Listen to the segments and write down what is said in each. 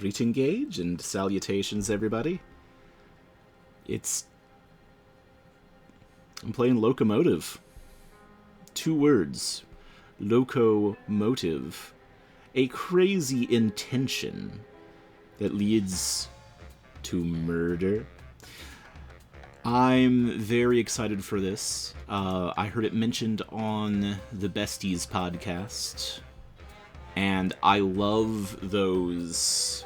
Greeting Gage and salutations, everybody. I'm playing Locomotive. 2 words. Locomotive. A crazy intention that leads to murder. I'm very excited for this. I heard it mentioned on the Besties podcast, and I love those.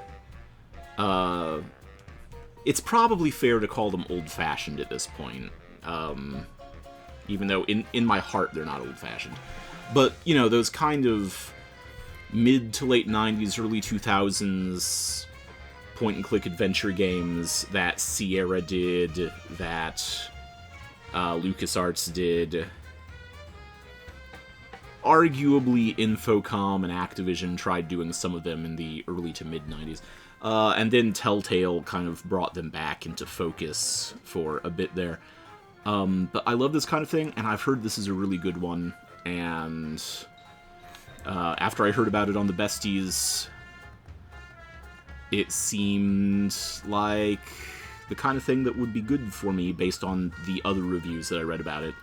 It's probably fair to call them old-fashioned at this point, even though in my heart they're not old-fashioned. But, you know, those kind of mid to late 90s, early 2000s point-and-click adventure games that Sierra did, that LucasArts did. Arguably, Infocom and Activision tried doing some of them in the early to mid-90s. And then Telltale kind of brought them back into focus for a bit there. But I love this kind of thing, and I've heard this is a really good one. And after I heard about it on the Besties, it seemed like the kind of thing that would be good for me based on the other reviews that I read about it.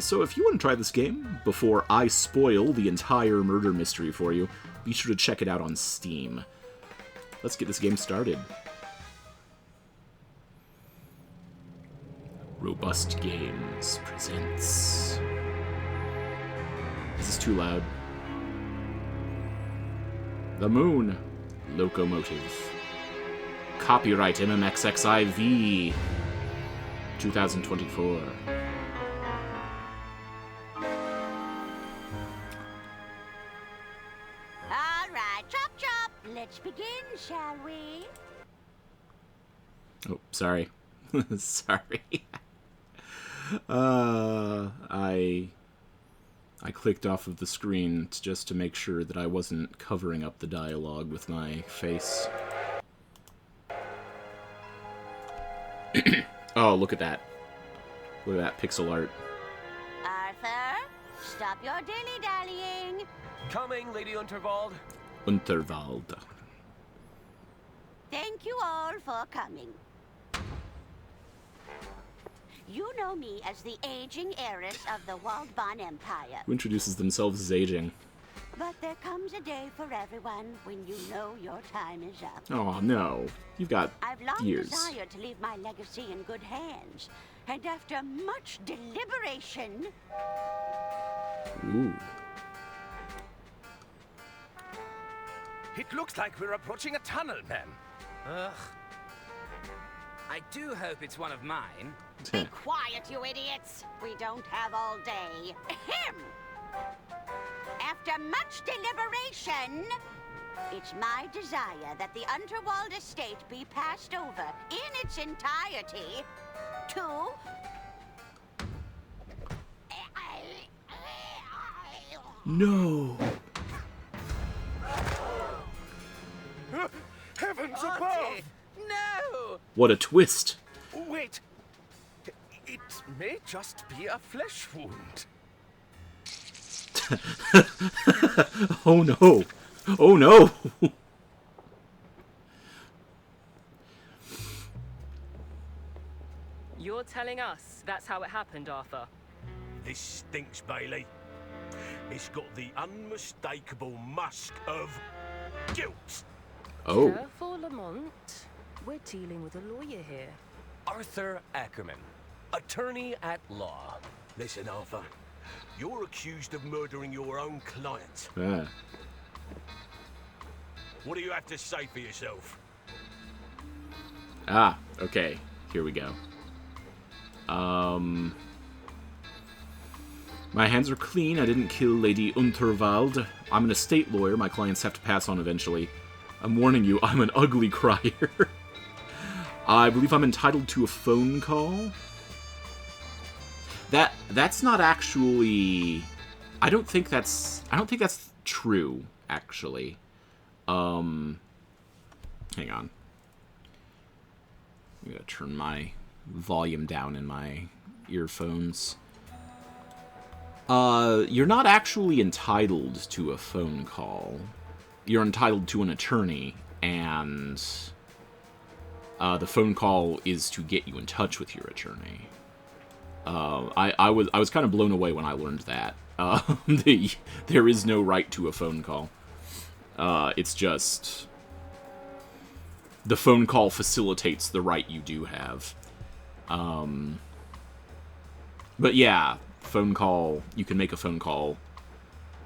So if you want to try this game, before I spoil the entire murder mystery for you, be sure to check it out on Steam. Let's get this game started. Robust Games presents... This is too loud. The Moon. Locomotive. Copyright MMXXIV 2024. Alright, chop chop. Let's begin, shall we? Oh, sorry. Sorry. I clicked off of the screen just to make sure that I wasn't covering up the dialogue with my face. Oh, look at that. Look at that pixel art. Arthur, stop your dilly-dallying. Coming, Lady Unterwald. Unterwald. Thank you all for coming. You know me as the aging heiress of the Waldbahn Empire. Who introduces themselves as aging? But there comes a day for everyone when you know your time is up. Oh, no. You've got I've long years. desired to leave my legacy in good hands. And after much deliberation... Ooh. It looks like we're approaching a tunnel, ma'am. Ugh. I do hope it's one of mine. Be quiet, you idiots! We don't have all day. Ahem! After much deliberation, it's my desire that the Unterwald estate be passed over in its entirety to... No. Heavens above! Artie, no! What a twist. Wait. It may just be a flesh wound. Oh no. Oh no. You're telling us that's how it happened, Arthur? This stinks, Bailey. It's got the unmistakable musk of guilt. Oh. Careful, Lamont. We're dealing with a lawyer here. Arthur Ackerman, attorney at law. Listen, Arthur. You're accused of murdering your own client. Ah. What do you have to say for yourself? Ah, okay. Here we go. My hands are clean. I didn't kill Lady Unterwald. I'm an estate lawyer. My clients have to pass on eventually. I'm warning you, I'm an ugly crier. I believe I'm entitled to a phone call. That's not actually... I don't think that's true, actually. Hang on. I'm gonna turn my volume down in my earphones. You're not actually entitled to a phone call. You're entitled to an attorney, and the phone call is to get you in touch with your attorney. I was kind of blown away when I learned that. There is no right to a phone call. It's just the phone call facilitates the right you do have. But yeah, phone call, you can make a phone call.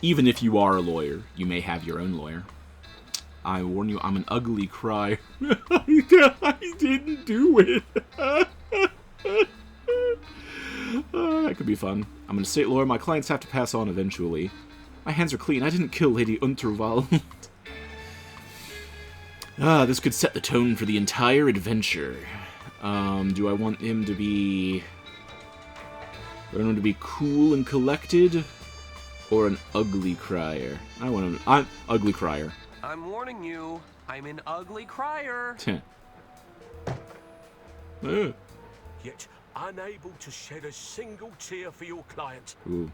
Even if you are a lawyer, you may have your own lawyer. I warn you, I'm an ugly crier. I didn't do it. That could be fun. I'm an estate lawyer. My clients have to pass on eventually. My hands are clean. I didn't kill Lady Unterwald. This could set the tone for the entire adventure. Do I want him to be... Do I want him to be cool and collected? Or an ugly crier? I'm ugly crier. I'm warning you, I'm an ugly crier. Yet unable to shed a single tear for your client. Ooh.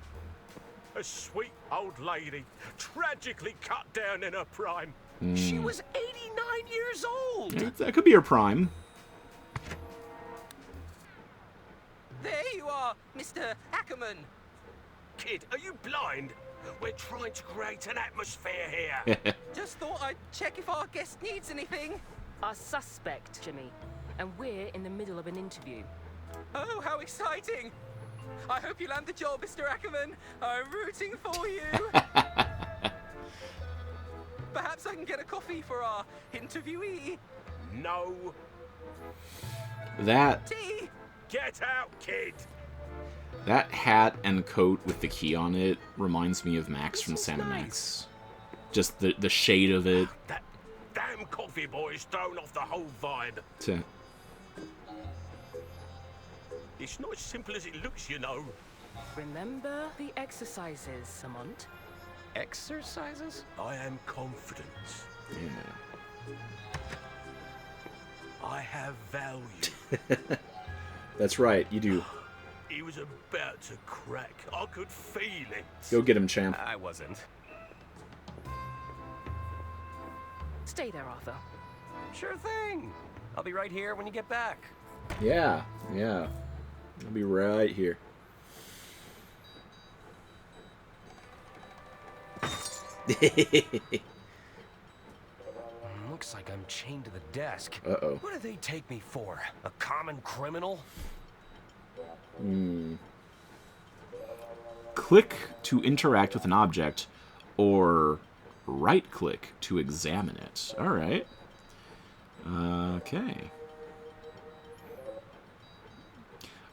A sweet old lady, tragically cut down in her prime. She was 89 years old. That could be her prime. There you are, Mr. Ackerman. Kid, are you blind? We're trying to create an atmosphere here. Just thought I'd check if our guest needs anything. Our suspect, Jimmy. And we're in the middle of an interview. Oh, how exciting! I hope you land the job, Mr. Ackerman. I'm rooting for you. Perhaps I can get a coffee for our interviewee. No. That... Tea! Get out, kid. That hat and coat with the key on it reminds me of Max from Santa nice. Max. Just the shade of it. That damn coffee boy's thrown off the whole vibe. It's not as simple as it looks, you know. Remember the exercises, Samont? Exercises? I am confident. Yeah. I have value. That's right, you do. He was about to crack. I could feel it. Go get him, champ. I wasn't. Stay there, Arthur. Sure thing. I'll be right here when you get back. Yeah. I'll be right here. Looks like I'm chained to the desk. Uh-oh. What do they take me for? A common criminal? Click to interact with an object, or right-click to examine it. Alright. Okay.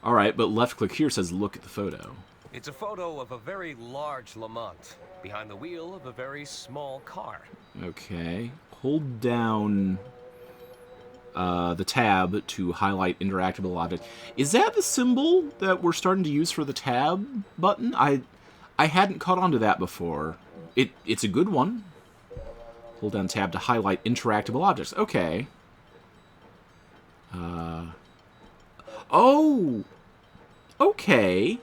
Alright, but left-click here says look at the photo. It's a photo of a very large Lamont behind the wheel of a very small car. Okay. Hold down the tab to highlight interactable object. Is that the symbol that we're starting to use for the tab button? I hadn't caught on to that before. It's a good one. Hold down tab to highlight interactable objects. Okay. Oh! Okay.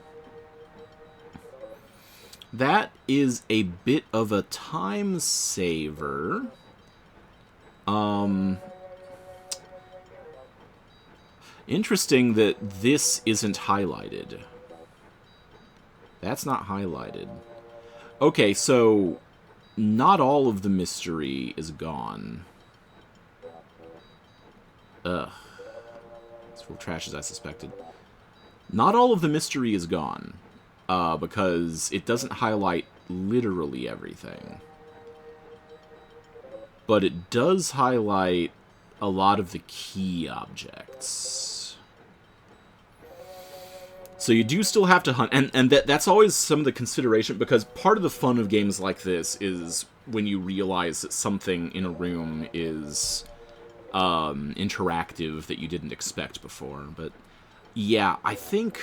That is a bit of a time saver. Interesting that this isn't highlighted. That's not highlighted. Okay, so not all of the mystery is gone. Ugh. It's full of trash as I suspected. Not all of the mystery is gone. Because it doesn't highlight literally everything. But it does highlight a lot of the key objects. So you do still have to hunt, and that's always some of the consideration, because part of the fun of games like this is when you realize that something in a room is interactive that you didn't expect before. But yeah, I think...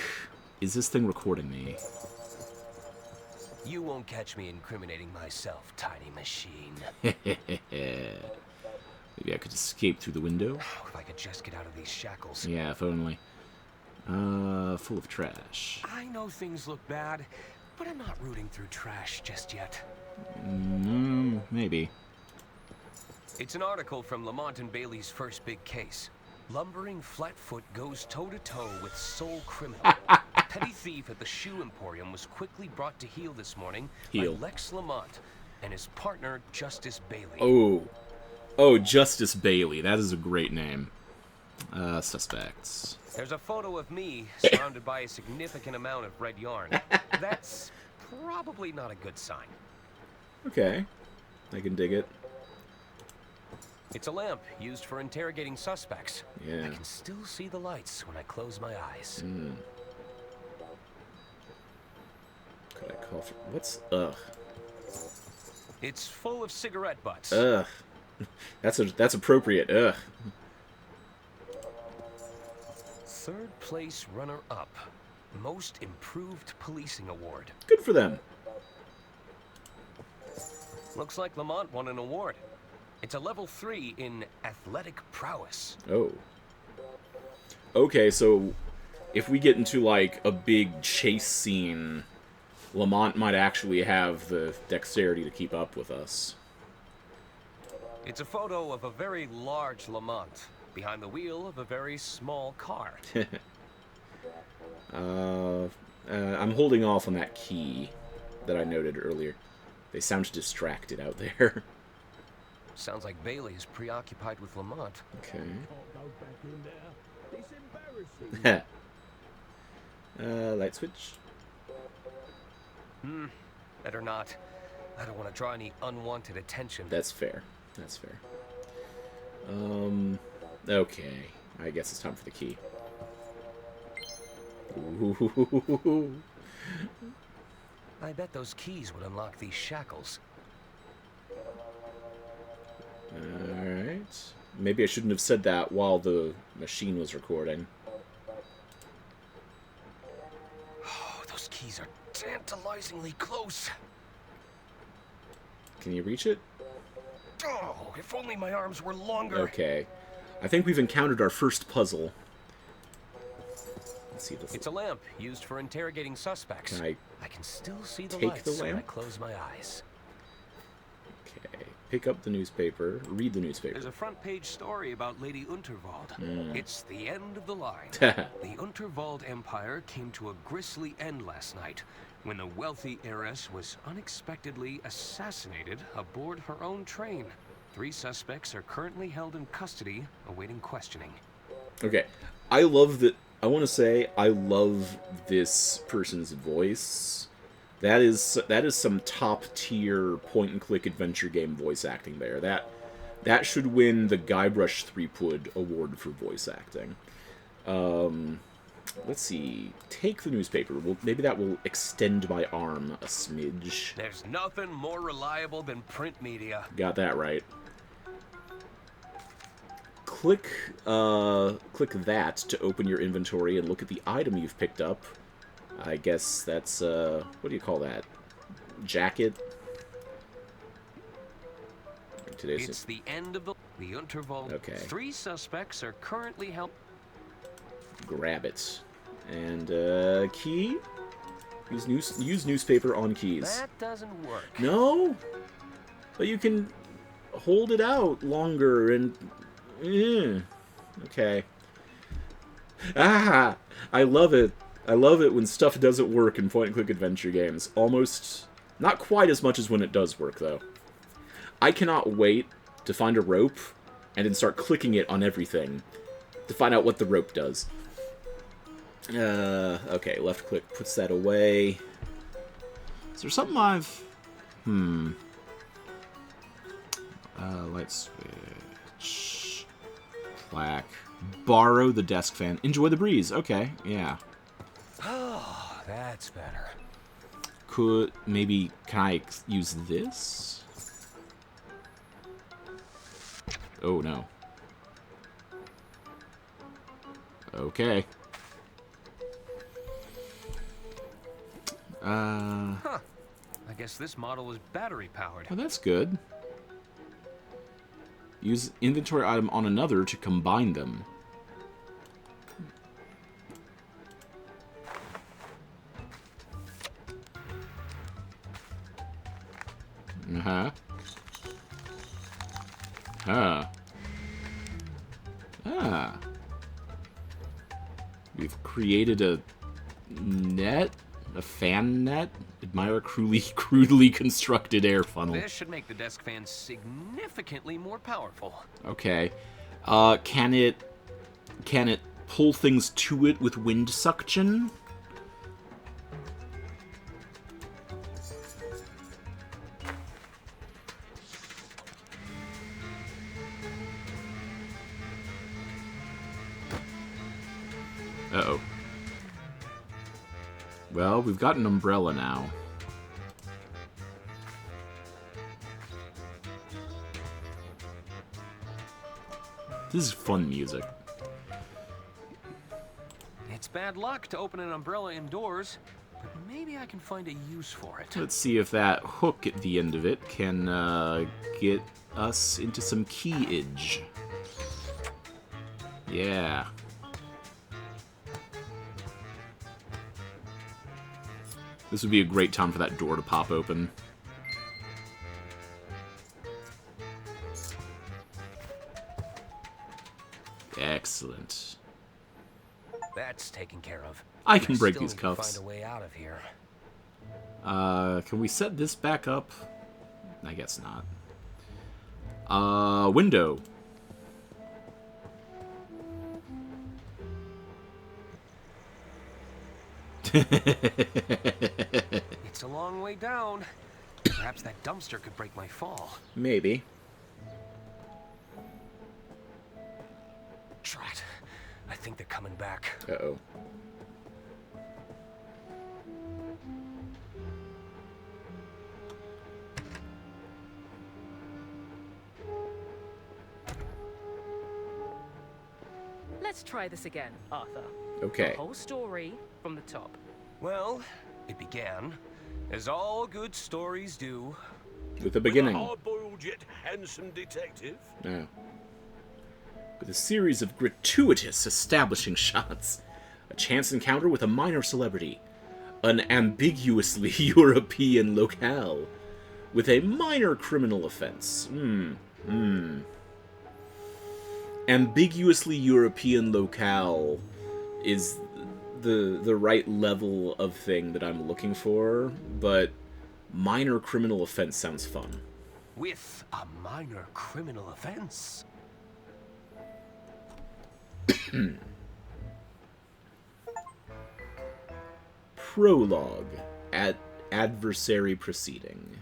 Is this thing recording me? You won't catch me incriminating myself, tiny machine. Maybe I could escape through the window. If I could just get out of these shackles. Yeah, if only. Full of trash. I know things look bad, but I'm not rooting through trash just yet. Maybe. It's an article from Lamont and Bailey's first big case. Lumbering Flatfoot goes toe-to-toe with sole criminal. Petty thief at the shoe emporium was quickly brought to heel this morning by Lex Lamont and his partner, Justice Bailey. Oh, Justice Bailey. That is a great name. Suspects. There's a photo of me surrounded by a significant amount of red yarn. That's probably not a good sign. Okay. I can dig it. It's a lamp used for interrogating suspects. Yeah. I can still see the lights when I close my eyes. Could I call for... What's... Ugh. It's full of cigarette butts. Ugh. That's appropriate. Ugh. Third place runner-up. Most Improved Policing Award. Good for them. Looks like Lamont won an award. It's a level 3 in athletic prowess. Oh. Okay, so if we get into, like, a big chase scene, Lamont might actually have the dexterity to keep up with us. It's a photo of a very large Lamont behind the wheel of a very small car. I'm holding off on that key that I noted earlier. They sound distracted out there. Sounds like Bailey is preoccupied with Lamont. Okay. Light switch. Better not. I don't want to draw any unwanted attention. That's fair. That's fair. Okay. I guess it's time for the key. Ooh. I bet those keys would unlock these shackles. Alright. Maybe I shouldn't have said that while the machine was recording. Oh, those keys are tantalizingly close. Can you reach it? Oh, if only my arms were longer. Okay. I think we've encountered our first puzzle. Let's see this. It's a lamp used for interrogating suspects. Can I can still see the take lights the lamp? when I close my eyes. Okay. Pick up the newspaper. Read the newspaper. There's a front-page story about Lady Unterwald. It's the end of the line. The Unterwald Empire came to a grisly end last night when the wealthy heiress was unexpectedly assassinated aboard her own train. 3 suspects are currently held in custody, awaiting questioning. Okay. I love that. I want to say I love this person's voice. That is some top-tier point-and-click adventure game voice acting there. That should win the Guybrush Threepwood Award for voice acting. Let's see. Take the newspaper. Well, maybe that will extend my arm a smidge. There's nothing more reliable than print media. Got that right. Click that to open your inventory and look at the item you've picked up. I guess that's, what do you call that? Jacket? It's the end of the Unterwald. Okay. 3 suspects are currently held. Grab it. And, key? Use newspaper on keys. That doesn't work. No? But you can hold it out longer and... Okay. Ah! I love it. I love it when stuff doesn't work in point-and-click adventure games. Almost... Not quite as much as when it does work, though. I cannot wait to find a rope and then start clicking it on everything to find out what the rope does. Okay, left click puts that away. Is there something I've... Light switch. Plaque. Borrow the desk fan. Enjoy the breeze. Okay, yeah. Oh, that's better. Maybe, can I use this? Oh, no. Okay. Huh. I guess this model is battery powered. Well, that's good. Use inventory item on another to combine them. Uh-huh. Ah. We've created a net? A fan net? Admire crudely constructed air funnel. This should make the desk fan significantly more powerful. Okay. Can it pull things to it with wind suction? Uh-oh. Well, we've got an umbrella now. This is fun music. It's bad luck to open an umbrella indoors, but maybe I can find a use for it. Let's see if that hook at the end of it can get us into some keyage. Yeah. This would be a great time for that door to pop open. Excellent. That's taken care of. I can break Still these need to cuffs. Find a way out of here. Can we set this back up? I guess not. Window. It's a long way down. Perhaps that dumpster could break my fall. Maybe. Drat. I think they're coming back. Uh-oh. Let's try this again, Arthur. Okay. The whole story from the top. Well, it began, as all good stories do. With a beginning. With a hard-boiled yet handsome detective. No. With a series of gratuitous establishing shots. A chance encounter with a minor celebrity. An ambiguously European locale. With a minor criminal offense. Ambiguously European locale is the right level of thing that I'm looking for, but minor criminal offense sounds fun. With a minor criminal offense. Prologue at adversary proceeding.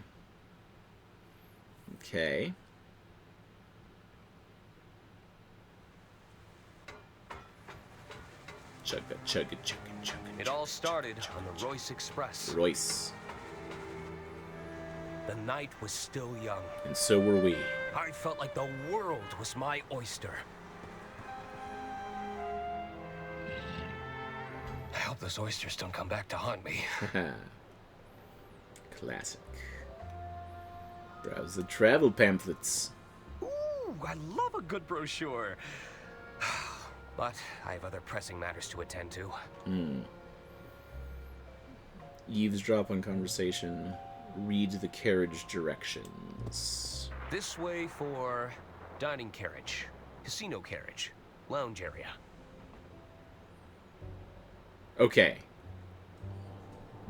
Okay. Chugga, chugga, chugga, chugga. It all started on the Royce Express. Royce. The night was still young. And so were we. I felt like the world was my oyster. I hope those oysters don't come back to haunt me. Classic. Browse the travel pamphlets. Ooh, I love a good brochure. But I have other pressing matters to attend to. Eavesdrop on conversation. Read the carriage directions. This way for dining carriage, casino carriage, lounge area. Okay.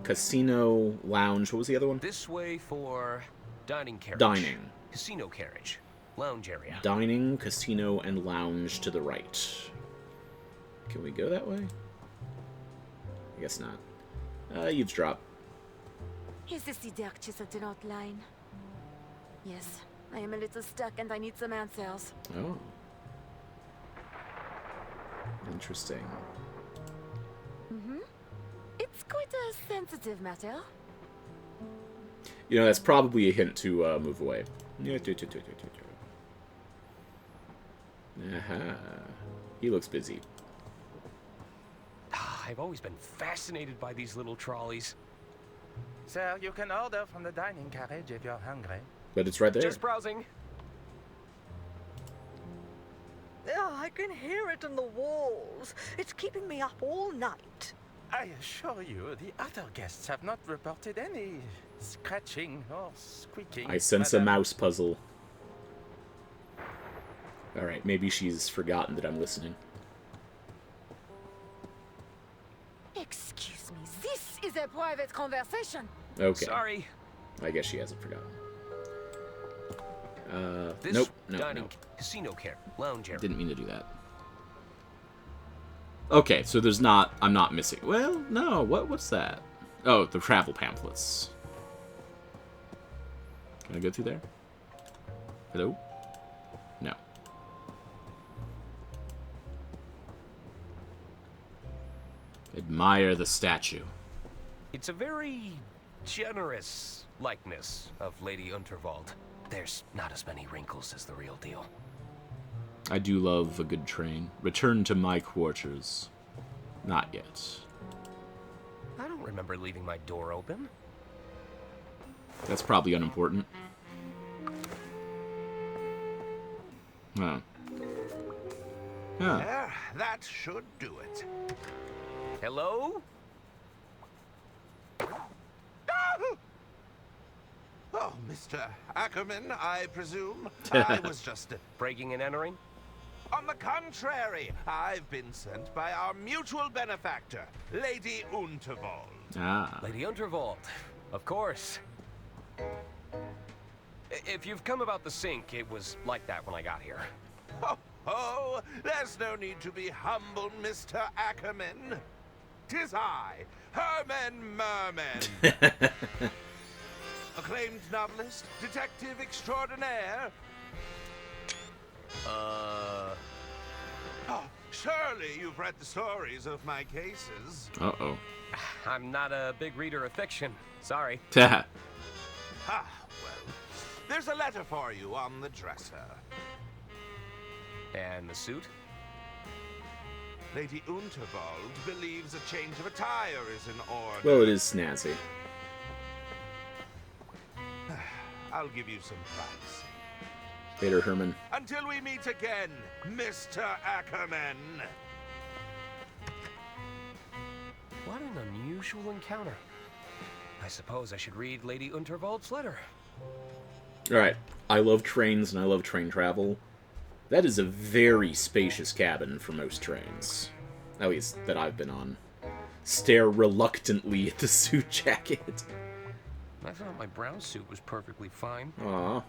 Casino, lounge, what was the other one? This way for dining carriage. Dining. Casino carriage, lounge area. Dining, casino, and lounge to the right. Can we go that way? I guess not. Eavesdrop. Is this the dark chiseled outline? Yes, I am a little stuck and I need some answers. Oh. Interesting. It's quite a sensitive matter. You know, that's probably a hint to move away. Aha. He looks busy. I've always been fascinated by these little trolleys. Sir, you can order from the dining carriage if you're hungry. But it's right there. Just browsing. Oh, I can hear it in the walls. It's keeping me up all night. I assure you, the other guests have not reported any scratching or squeaking. I sense a madam. mouse puzzle. Alright, maybe she's forgotten that I'm listening. Excuse me, this is a private conversation. Okay. Sorry. I guess she hasn't forgotten. This Nope, dining no. casino care, lounge area. Didn't mean to do that. Okay, so there's not... I'm not missing... Well, no, what's that? Oh, the travel pamphlets. Can I go through there? Hello? No. Admire the statue. It's a very generous likeness of Lady Unterwald. There's not as many wrinkles as the real deal. I do love a good train. Return to my quarters. Not yet. I don't remember leaving my door open. That's probably unimportant. Huh. Huh. There, that should do it. Hello? Oh, Mr. Ackerman, I presume. I was just... Breaking and entering? On the contrary, I've been sent by our mutual benefactor, Lady Unterwald. Ah. Lady Unterwald, of course. If you've come about the sink, it was like that when I got here. Oh, there's no need to be humble, Mr. Ackerman. 'Tis I, Herman Merman. Acclaimed novelist, detective extraordinaire. Oh, surely you've read the stories of my cases. Uh-oh. I'm not a big reader of fiction. Sorry. Ah, well, there's a letter for you on the dresser. And the suit? Lady Unterwald believes a change of attire is in order. Well, it is snazzy. I'll give you some privacy. Later, Herman. Until we meet again, Mr. Ackerman. What an unusual encounter. I suppose I should read Lady Unterwald's letter. Alright. I love trains and I love train travel. That is a very spacious cabin for most trains. At least that I've been on. Stare reluctantly at the suit jacket. I thought my brown suit was perfectly fine. Aww.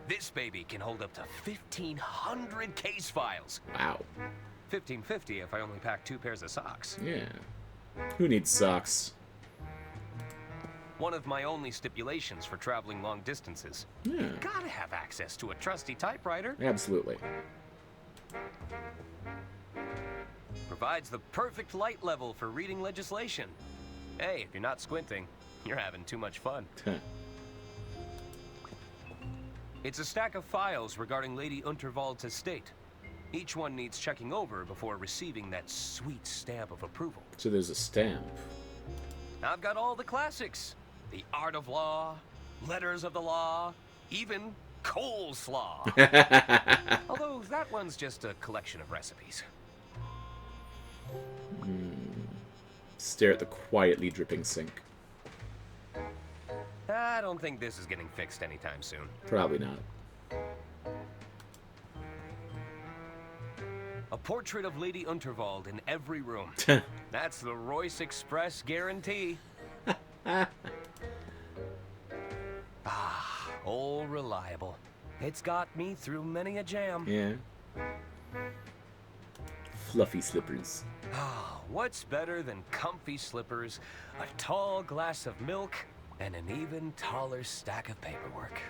This baby can hold up to 1,500 case files. Wow. 1,550 if I only pack 2 pairs of socks. Yeah. Who needs socks? One of my only stipulations for traveling long distances. Yeah. You gotta have access to a trusty typewriter. Absolutely. Provides the perfect light level for reading legislation. Hey, if you're not squinting, you're having too much fun. It's a stack of files regarding Lady Unterwald's estate. Each one needs checking over before receiving that sweet stamp of approval. So there's a stamp. I've got all the classics. The Art of Law, Letters of the Law, even Coleslaw. Although that one's just a collection of recipes. Stare at the quietly dripping sink. I don't think this is getting fixed anytime soon. Probably not. A portrait of Lady Unterwald in every room. That's the Royce Express guarantee. Old reliable. It's got me through many a jam. Yeah. Fluffy slippers. What's better than comfy slippers, a tall glass of milk, and an even taller stack of paperwork?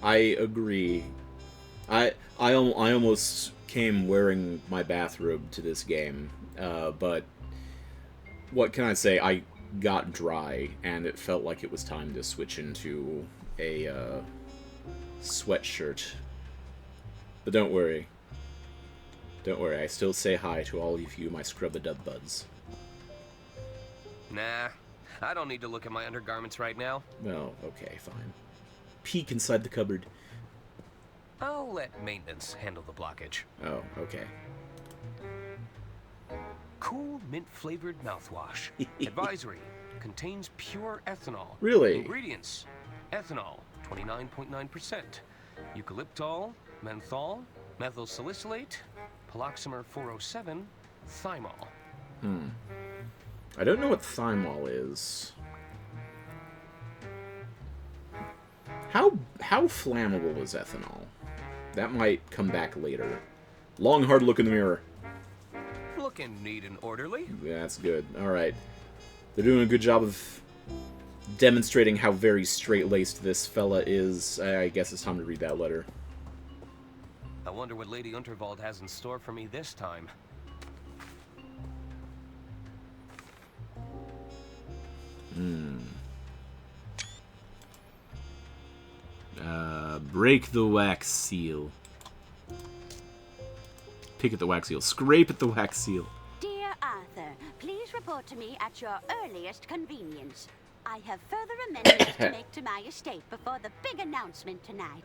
I agree. I almost came wearing my bathrobe to this game, but what can I say? I got dry, and it felt like it was time to switch into a sweatshirt. But don't worry. Don't worry, I still say hi to all of you, my scrub-a-dub buds. Nah, I don't need to look at my undergarments right now. Well, okay, fine. Peek inside the cupboard. I'll let maintenance handle the blockage. Oh, okay. Cool mint-flavored mouthwash. Advisory. contains pure ethanol. Really? Ingredients: ethanol, 29.9%, eucalyptol, menthol, methyl salicylate, paloxamer 407, thymol. I don't know what thymol is. How flammable is ethanol? That might come back later. Long, hard look in the mirror. Looking neat and orderly. Yeah, that's good. Alright. They're doing a good job of demonstrating how very straight-laced this fella is. I guess it's time to read that letter. I wonder what Lady Unterwald has in store for me this time. Break the wax seal. Pick at the wax seal. Scrape at the wax seal. Dear Arthur, please report to me at your earliest convenience. I have further amendments to make to my estate before the big announcement tonight.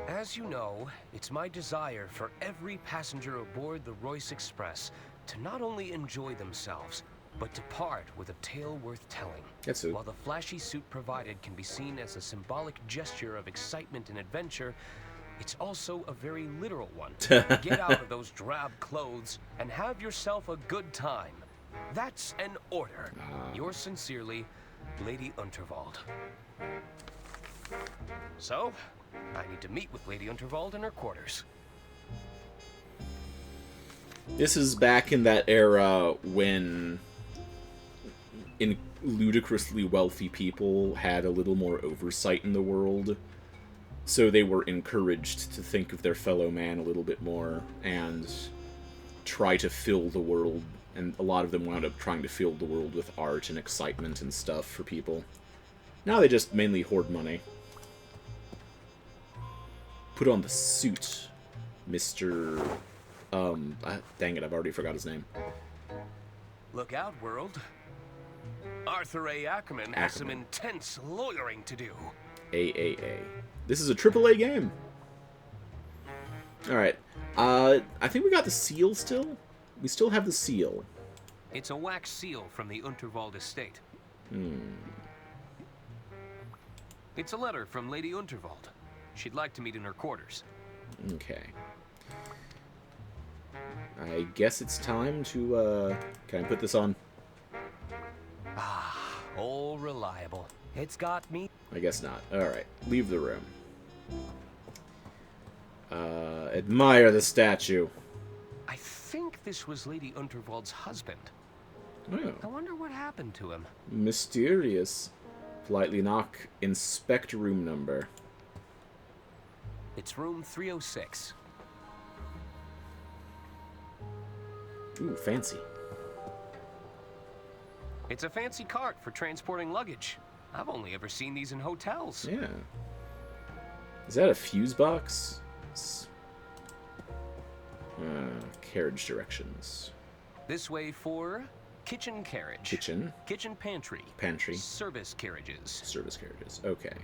As you know, it's my desire for every passenger aboard the Royce Express to not only enjoy themselves, but depart with a tale worth telling. That's it. While the flashy suit provided can be seen as a symbolic gesture of excitement and adventure, it's also a very literal one. Get out of those drab clothes and have yourself a good time. That's an order. Yours sincerely, Lady Unterwald. So, I need to meet with Lady Unterwald in her quarters. This is back in that era when ludicrously wealthy people had a little more oversight in the world. So they were encouraged to think of their fellow man a little bit more and try to fill the world. And a lot of them wound up trying to fill the world with art and excitement and stuff for people. Now they just mainly hoard money. Put on the suit, Mr. Dang it, I've already forgot his name. Look out, world. Arthur A. Ackerman has some intense lawyering to do. AAA. This is a AAA game. Alright. I think we got the seal still? We still have the seal. It's a wax seal from the Unterwald estate. It's a letter from Lady Unterwald. She'd like to meet in her quarters. Okay. I guess it's time to, can I put this on? Ah, all reliable. It's got me. I guess not. Alright, leave the room. Admire the statue. I think this was Lady Unterwald's husband. Oh. I wonder what happened to him. Mysterious. Politely knock. Inspect room number. It's room 306. Ooh, fancy. It's a fancy cart for transporting luggage. I've only ever seen these in hotels. Yeah. Is that a fuse box? Carriage directions. This way for kitchen carriage. Kitchen. Kitchen pantry. Pantry. Service carriages. Service carriages. Okay.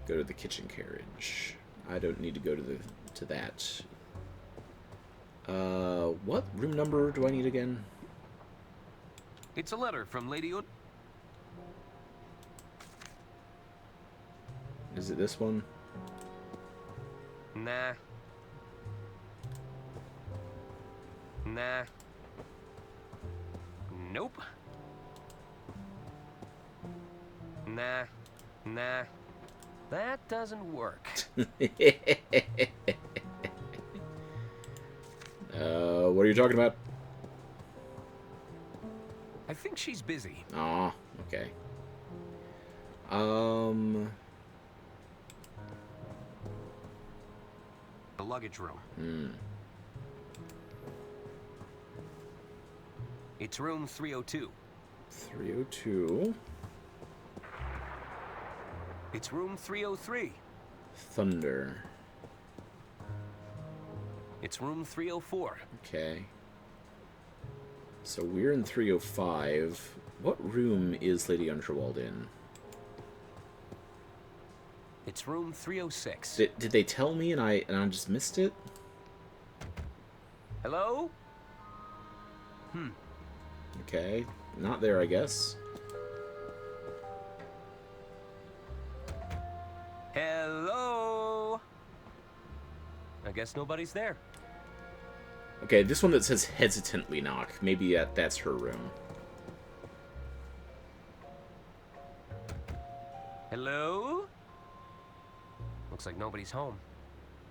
Go to the kitchen carriage. I don't need to go to that. What room number do I need again? It's a letter from Lady Is it this one? Nah. Nah. Nope. Nah. Nah. That doesn't work. What are you talking about? I think she's busy. Aw, okay. The luggage room. It's room 302. 302. It's room 303. Thunder. It's room 304. Okay. So we're in 305. What room is Lady Unterwald in? It's room 306. Did they tell me and I just missed it? Hello? Okay. not there, I guess. Hello? I guess nobody's there. Okay, this one that says hesitantly knock. Maybe that's her room. Hello? Looks like nobody's home.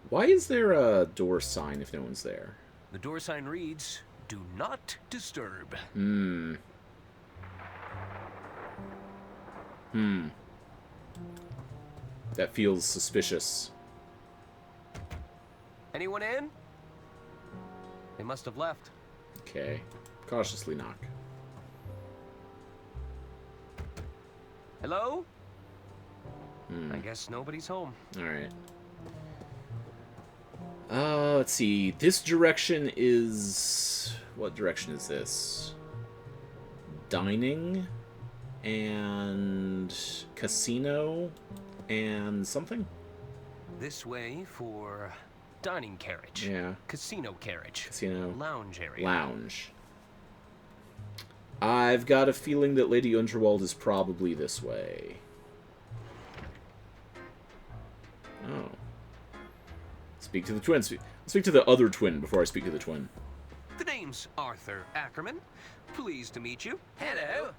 Why is there a door sign if no one's there? The door sign reads, "Do not disturb." That feels suspicious. Anyone in? They must have left. Okay. Cautiously knock. Hello? I guess nobody's home. Alright. Let's see. This direction is... What direction is this? Dining and casino and something? This way for dining carriage. Yeah. Casino carriage. Casino. Lounge area. Lounge. I've got a feeling that Lady Unterwald is probably this way. Oh. Speak to the twin. Speak to the other twin before I speak to the twin. The name's Arthur Ackerman. Pleased to meet you. Hello.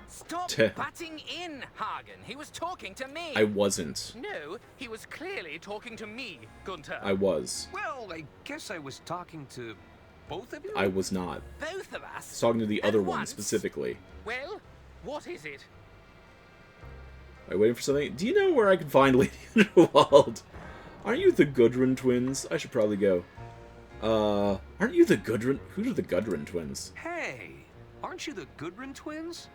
Stop butting in, Hagen. He was talking to me. I wasn't. No, he was clearly talking to me, Gunter. I was. Well, I guess I was talking to both of you? I was not. Both of us? I was talking to the other one once? specifically. Well, what is it? Am I waiting for something? Do you know where I can find Lady Underwald? Aren't you the Gudrun twins? I should probably go. Aren't you the Gudrun? Who are the Gudrun twins? Hey, aren't you the Gudrun twins?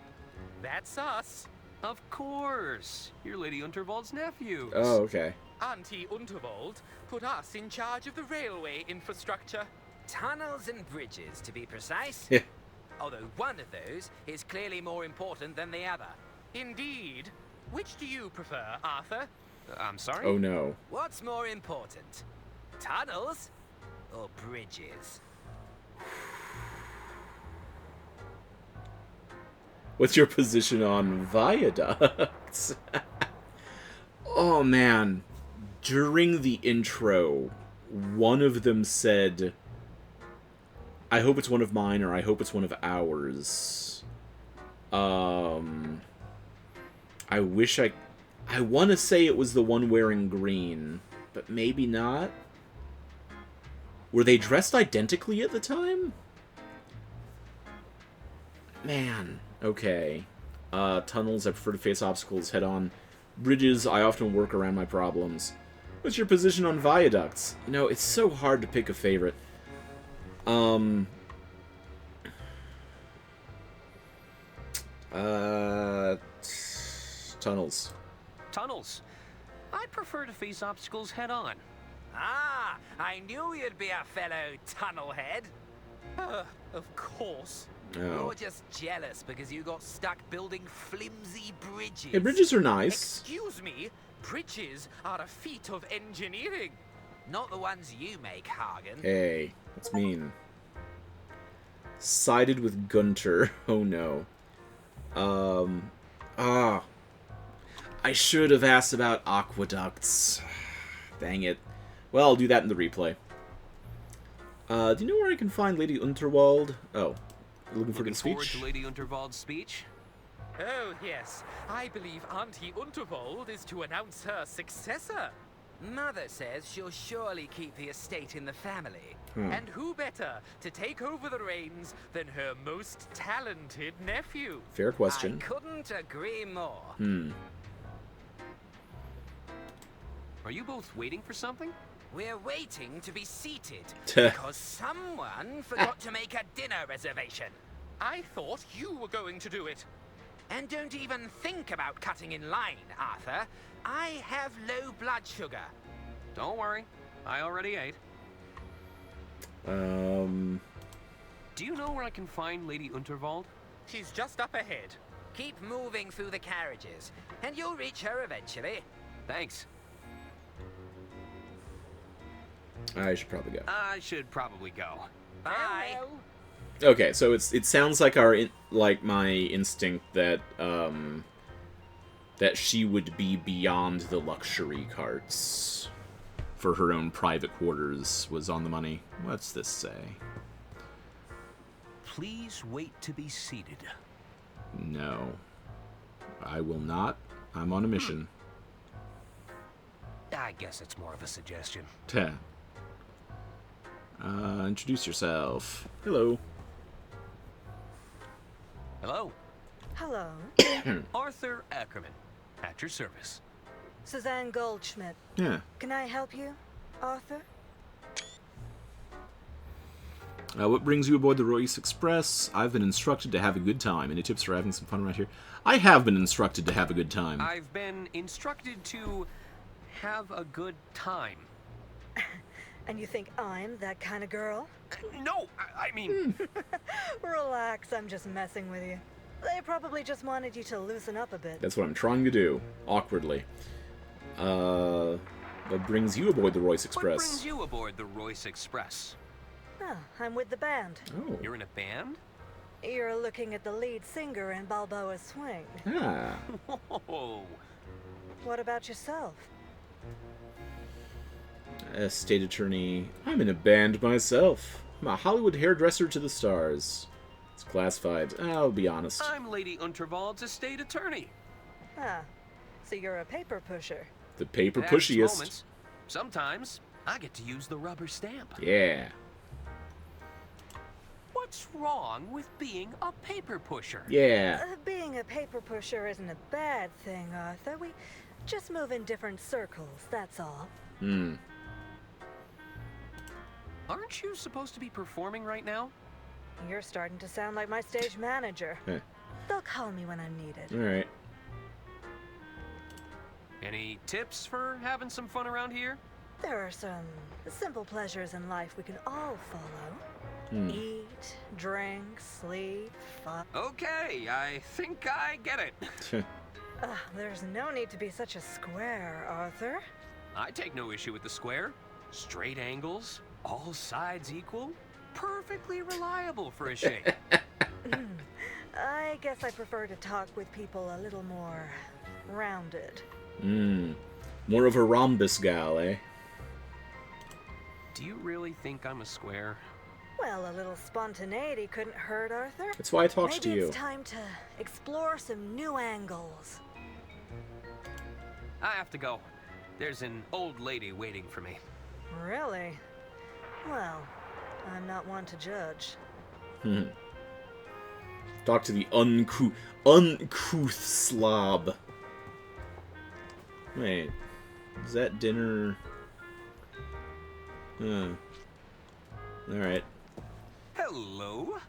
That's us. Of course. You're Lady Unterwald's nephews. Oh, okay. Auntie Unterwald put us in charge of the railway infrastructure. Tunnels and bridges, to be precise. Yeah. Although one of those is clearly more important than the other. Indeed. Which do you prefer, Arthur? I'm sorry? Oh, no. What's more important? Tunnels or bridges? What's your position on viaducts? Oh, man. During the intro, one of them said, I hope it's one of mine, or I hope it's one of ours. I wish I want to say it was the one wearing green, but maybe not. Were they dressed identically at the time? Man. Okay. Tunnels, I prefer to face obstacles head-on. Bridges, I often work around my problems. What's your position on viaducts? You know, it's so hard to pick a favorite. Tunnels. Tunnels. I prefer to face obstacles head-on. Ah, I knew you'd be a fellow tunnelhead. Of course. Oh. You're just jealous because you got stuck building flimsy bridges. Hey, bridges are nice. Excuse me, bridges are a feat of engineering. Not the ones you make, Hagen. Hey, that's mean. Sided with Gunter. Oh no. I should have asked about aqueducts. Dang it. Well, I'll do that in the replay. Do you know where I can find Lady Unterwald? Oh, looking for good forward speech? to Lady Unterwald's speech? Oh, yes. I believe Auntie Unterwald is to announce her successor. Mother says she'll surely keep the estate in the family. And who better to take over the reins than her most talented nephew? Fair question. I couldn't agree more. Are you both waiting for something? We're waiting to be seated because someone forgot to make a dinner reservation. I thought you were going to do it. And don't even think about cutting in line, Arthur. I have low blood sugar. Don't worry. I already ate. Do you know where I can find Lady Unterwald? She's just up ahead. Keep moving through the carriages, and you'll reach her eventually. Thanks. I should probably go. I should probably go. Bye. Hello. Okay, so it sounds like my instinct that that she would be beyond the luxury carts for her own private quarters was on the money. What's this say? Please wait to be seated. No. I will not. I'm on a mission. I guess it's more of a suggestion. Introduce yourself. Hello. Hello. Hello. Arthur Ackerman, at your service. Suzanne Goldschmidt. Yeah. Can I help you, Arthur? What brings you aboard the Royce Express? I've been instructed to have a good time. Any tips for having some fun around here? I have been instructed to have a good time. I've been instructed to have a good time. And you think I'm that kind of girl? No, I mean... Relax, I'm just messing with you. They probably just wanted you to loosen up a bit. That's what I'm trying to do. Awkwardly. What brings you aboard the Royce Express? What brings you aboard the Royce Express? Oh, I'm with the band. Oh. You're in a band? You're looking at the lead singer in Balboa Swing. Ah. Whoa. What about yourself? State attorney. I'm in a band myself. I'm a Hollywood hairdresser to the stars. It's classified. I'll be honest. I'm Lady Unterwald's estate attorney. Ah, so you're a paper pusher. The paper At its pushiest. moments, sometimes I get to use the rubber stamp. Yeah. What's wrong with being a paper pusher? Yeah. Being a paper pusher isn't a bad thing, Arthur. We just move in different circles, that's all. Aren't you supposed to be performing right now? You're starting to sound like my stage manager. They'll call me when I'm needed. Alright. Any tips for having some fun around here? There are some simple pleasures in life we can all follow. Eat, drink, sleep, fun. Okay, I think I get it. There's no need to be such a square, Arthur. I take no issue with the square. Straight angles, all sides equal, perfectly reliable for a shape. I guess I prefer to talk with people a little more rounded. More of a rhombus gal, eh? Do you really think I'm a square? Well, a little spontaneity couldn't hurt, Arthur. That's why I talks to Maybe you. it's time to explore some new angles. I have to go. There's an old lady waiting for me. Really? Well, I'm not one to judge. Talk to the uncouth slob. Wait, is that dinner? Alright. Hello?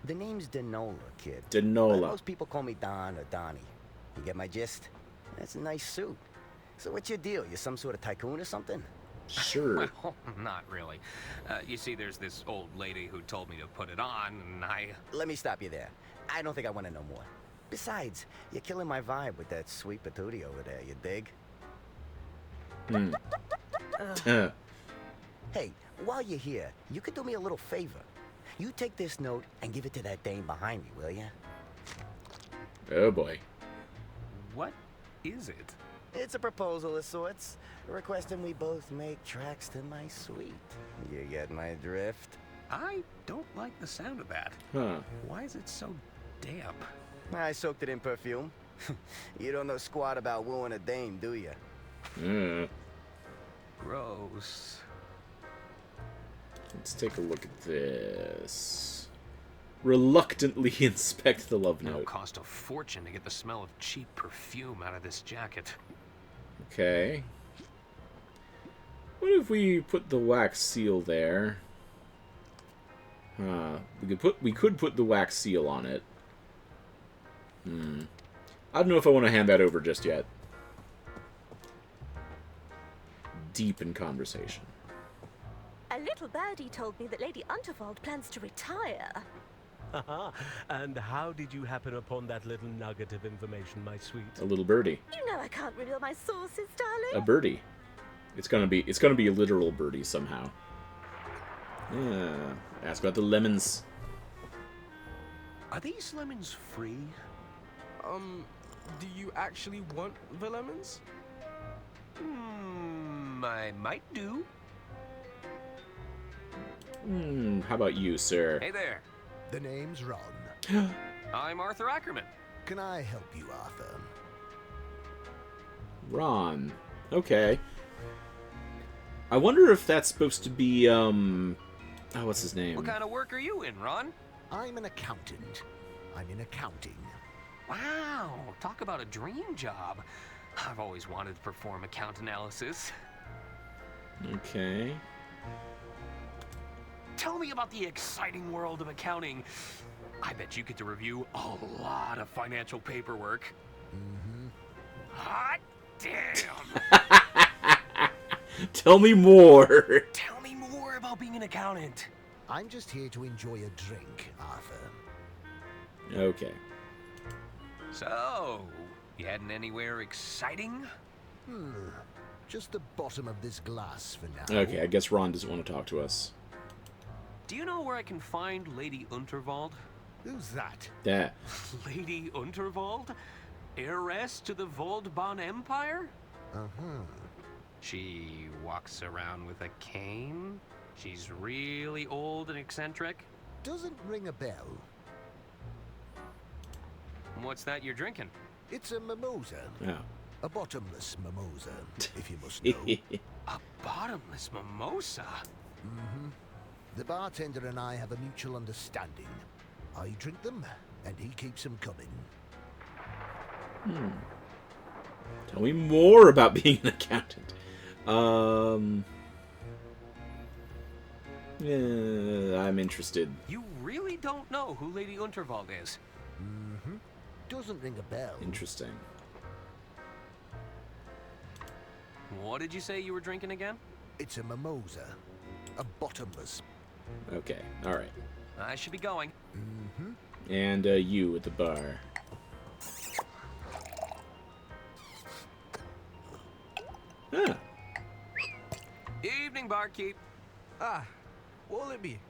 The name's Denola, kid. Denola. Most people call me Don or Donnie. You get my gist? That's a nice suit. So what's your deal? You some sort of tycoon or something? Sure. Well, not really. You see, there's this old lady who told me to put it on, and Let me stop you there. I don't think I want to know more. Besides, you're killing my vibe with that sweet patootie over there, you dig? Hey, while you're here, you could do me a little favor. You take this note and give it to that dame behind me, will ya? Oh boy. What is it? It's a proposal of sorts, requesting we both make tracks to my suite. You get my drift? I don't like the sound of that. Huh. Why is it so damp? I soaked it in perfume. You don't know squat about wooing a dame, do you? Gross. Let's take a look at this. Reluctantly inspect the love It'll note. cost a fortune to get the smell of cheap perfume out of this jacket. Okay. What if we put the wax seal there? We could put the wax seal on it. I don't know if I want to hand that over just yet. Deep in conversation. A little birdie told me that Lady Unterwald plans to retire. And how did you happen upon that little nugget of information, my sweet? A little birdie. You know I can't reveal my sources, darling. A birdie. It's gonna be a literal birdie somehow. Yeah. Ask about the lemons. Are these lemons free? Do you actually want the lemons? I might do. How about you, sir? Hey there. The name's Ron. I'm Arthur Ackerman. Can I help you, Arthur? Ron. Okay. I wonder if that's supposed to be, oh, what's his name? What kind of work are you in, Ron? I'm an accountant. I'm in accounting. Wow, talk about a dream job. I've always wanted to perform account analysis. Okay. Tell me about the exciting world of accounting. I bet you get to review a lot of financial paperwork. Hot damn! Tell me more. Tell me more about being an accountant. I'm just here to enjoy a drink, Arthur. Okay. So, you heading anywhere exciting? Just the bottom of this glass for now. Okay, I guess Ron doesn't want to talk to us. Do you know where I can find Lady Unterwald? Who's that? Yeah. Lady Unterwald? Heiress to the Voldbahn Empire? She walks around with a cane? She's really old and eccentric? Doesn't ring a bell. What's that you're drinking? It's a mimosa. Oh. A bottomless mimosa, if you must know. A bottomless mimosa? The bartender and I have a mutual understanding. I drink them, and he keeps them coming. Tell me more about being an accountant. Yeah, I'm interested. You really don't know who Lady Unterwald is? Doesn't ring a bell. Interesting. What did you say you were drinking again? It's a mimosa. A bottomless. Okay, alright. I should be going. And you at the bar. Ah. Evening, barkeep. Ah, what will it be?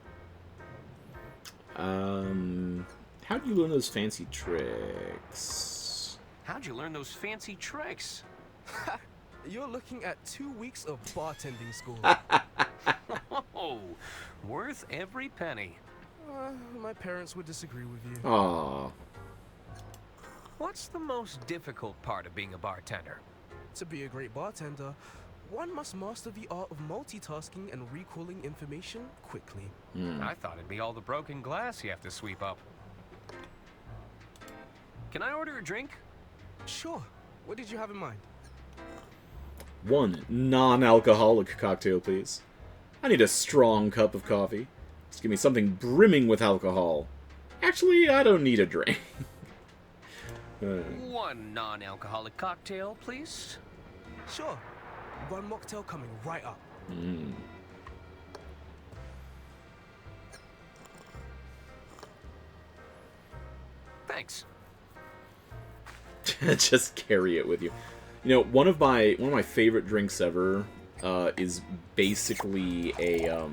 How'd you learn those fancy tricks? How'd you learn those fancy tricks? You're looking at 2 weeks of bartending school. Oh, worth every penny. My parents would disagree with you. Aww. What's the most difficult part of being a bartender? To be a great bartender, one must master the art of multitasking and recalling information quickly. I thought it'd be all the broken glass you have to sweep up. Can I order a drink? Sure. What did you have in mind? One non-alcoholic cocktail, please. I need a strong cup of coffee. Just give me something brimming with alcohol. Actually, I don't need a drink. One non-alcoholic cocktail, please. Sure. One mocktail coming right up. Thanks. Just carry it with you. You know, one of my favorite drinks ever is basically a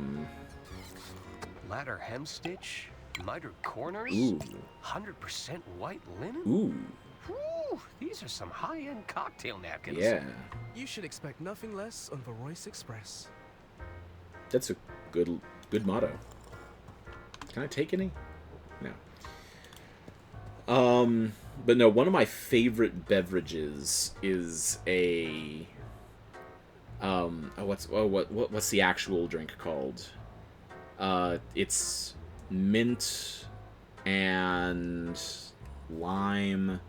Ladder hemstitch, miter corners, 100% white linen. Ooh. Whew, these are some high-end cocktail napkins. Yeah. You should expect nothing less on the Royce Express. That's a good motto. Can I take any? No. But no, one of my favorite beverages is a what's the actual drink called? It's mint and lime.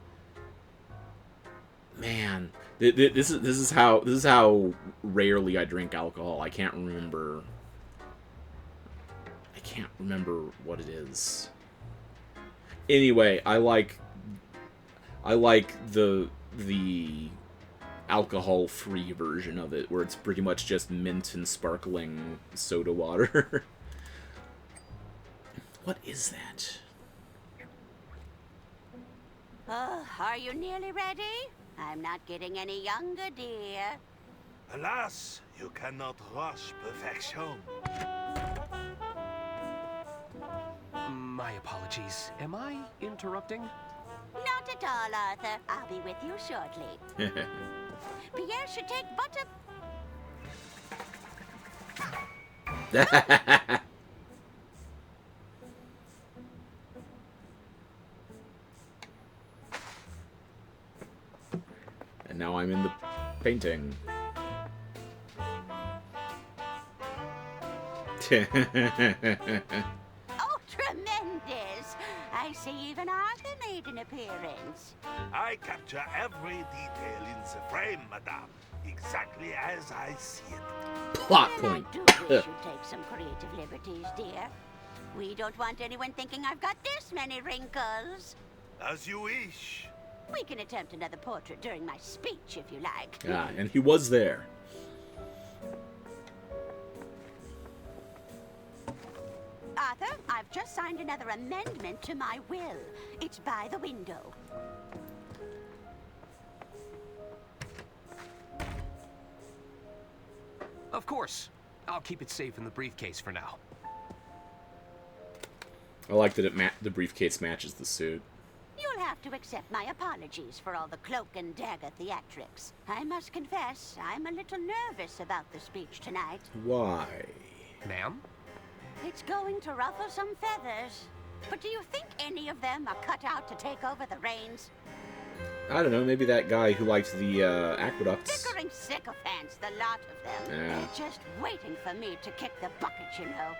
Man, this is how rarely I drink alcohol. I can't remember what it is. Anyway, I like the alcohol-free version of it, where it's pretty much just mint and sparkling soda water. What is that? Oh, are you nearly ready? I'm not getting any younger, dear. Alas, you cannot rush perfection. My apologies. Am I interrupting? Not at all, Arthur. I'll be with you shortly. Pierre should take butter. And now I'm in the painting. Oh, tremendous! I see even Arthur made an appearance. I capture every detail in the frame, madame. Exactly as I see it. Plot point. I do wish you'd take some creative liberties, dear. We don't want anyone thinking I've got this many wrinkles. As you wish. We can attempt another portrait during my speech, if you like. Yeah, and he was there. Arthur, I've just signed another amendment to my will. It's by the window. Of course. I'll keep it safe in the briefcase for now. I like that the briefcase matches the suit. You'll have to accept my apologies for all the cloak and dagger theatrics. I must confess, I'm a little nervous about the speech tonight. Why? Ma'am? It's going to ruffle some feathers. But do you think any of them are cut out to take over the reins? I don't know, maybe that guy who liked the aqueducts. Bickering sycophants, the lot of them. Yeah. They're just waiting for me to kick the bucket, you know.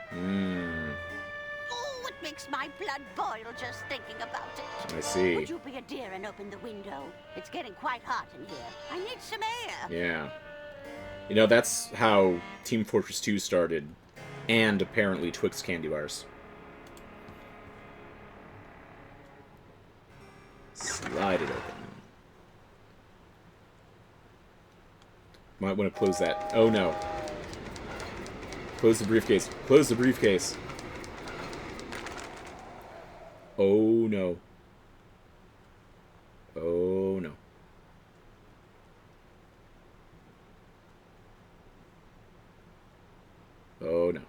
Oh, it makes my blood boil just thinking about it. I see. Would you be a dear and open the window? It's getting quite hot in here. I need some air. Yeah. You know, that's how Team Fortress 2 started. And apparently Twix candy bars. Slide it open. Might want to close that. Oh no. Close the briefcase. Close the briefcase. Oh no. Oh no. Oh no.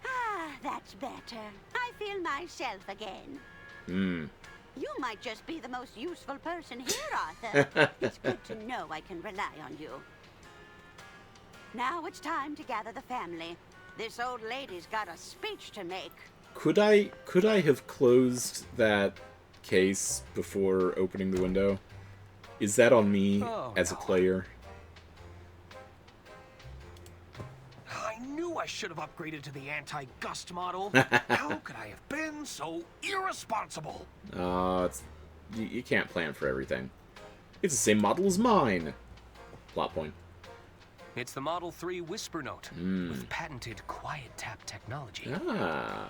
Ah, that's better. I feel myself again. You might just be the most useful person here, Arthur. It's good to know I can rely on you. Now it's time to gather the family. This old lady's got a speech to make. Could I have closed that case before opening the window? Is that on me as a player? I knew I should have upgraded to the anti-gust model. How could I have been so irresponsible? You can't plan for everything. It's the same model as mine. Plot point. It's the Model 3 Whisper Note with patented quiet tap technology. Ah.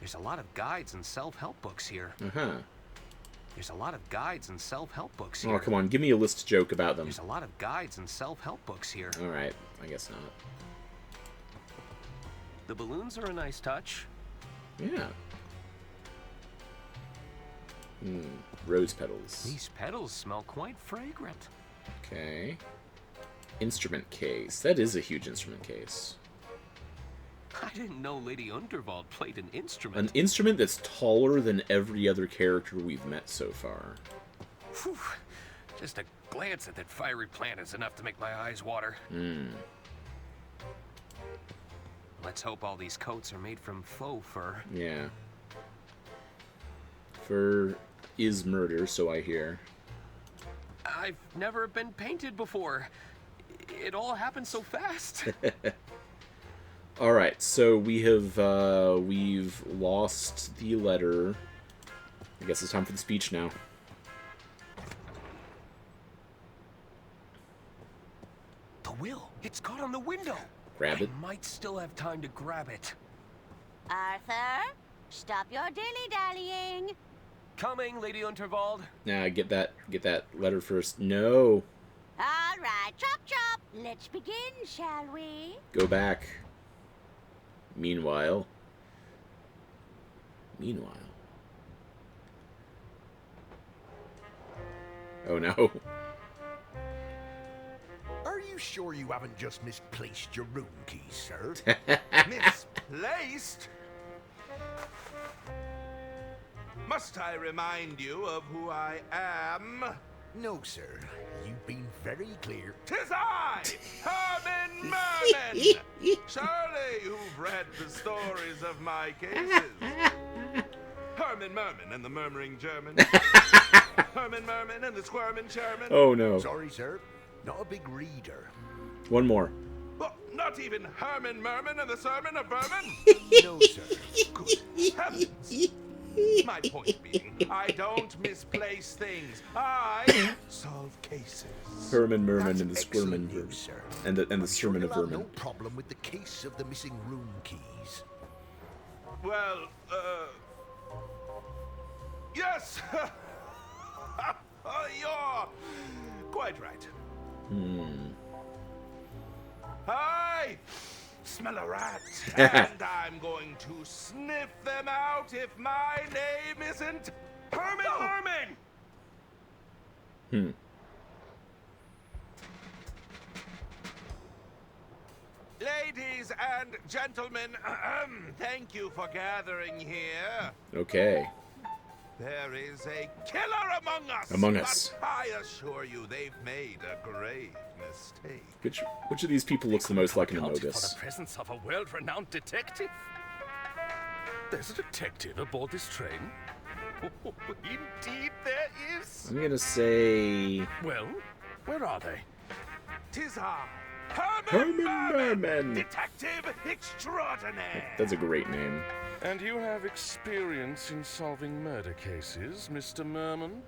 There's a lot of guides and self-help books here. There's a lot of guides and self-help books here. Oh, come on. Give me a list joke about them. There's a lot of guides and self-help books here. Alright. I guess not. The balloons are a nice touch. Yeah. Rose petals. These petals smell quite fragrant. Okay. Instrument case. That is a huge instrument case. I didn't know Lady Unterwald played an instrument. An instrument that's taller than every other character we've met so far. Whew. Just a glance at that fiery plant is enough to make my eyes water. Let's hope all these coats are made from faux fur. Yeah. Fur is murder, so I hear. I've never been painted before. It all happened so fast. Alright, so we've lost the letter. I guess it's time for the speech now. The will. It's caught on the window. Grab it. I might still have time to grab it. Arthur, stop your dilly-dallying. Coming, Lady Unterwald. Nah, get that letter first. No. All right, chop chop. Let's begin, shall we? Go back. Meanwhile. Oh no. Are you sure you haven't just misplaced your room keys, sir? Misplaced? Must I remind you of who I am? No, sir. You've been very clear. 'Tis I, Herman Merman! Surely you've read the stories of my cases. Herman Merman and the Murmuring German. Herman Merman and the Squirmin' Sherman. Oh no. Sorry, sir. Not a big reader. One more. Well, not even Herman Merman and the Sermon of Vermin? No, sir. Good heavens. My point being, I don't misplace things. I solve cases. Herman Merman That's and the excellent Squirmin' news, sir. and the I'm Sermon sure of you'll have Vermin. no problem with the case of the missing room keys. Well, yes! You're quite right. I smell a rat, and I'm going to sniff them out if my name isn't Herman Merman! Ladies and gentlemen, thank you for gathering here. Okay. There is a killer among us. Among us. But I assure you, they've made a grave mistake. Which of these people looks the most like an Accounted for Amogus? the presence of a world-renowned detective. There's a detective aboard this train. Oh, indeed, there is. I'm gonna say Well, where are they? 'Tis I, Herman Merman. Detective Extraordinaire. That's a great name. And you have experience in solving murder cases, Mr. Merman?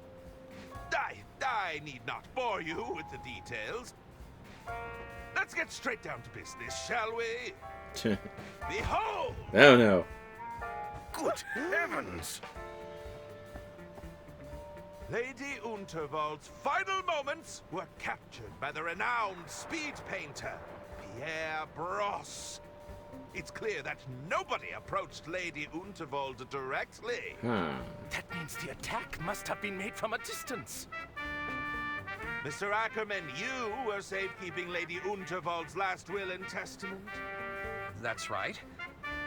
I need not bore you with the details. Let's get straight down to business, shall we? Behold! Oh no. Good heavens! Lady Unterwald's final moments were captured by the renowned speed painter, Pierre Brosse. It's clear that nobody approached Lady Unterwald directly. That means the attack must have been made from a distance. Mr. Ackerman, you were safekeeping Lady Unterwald's last will and testament. That's right.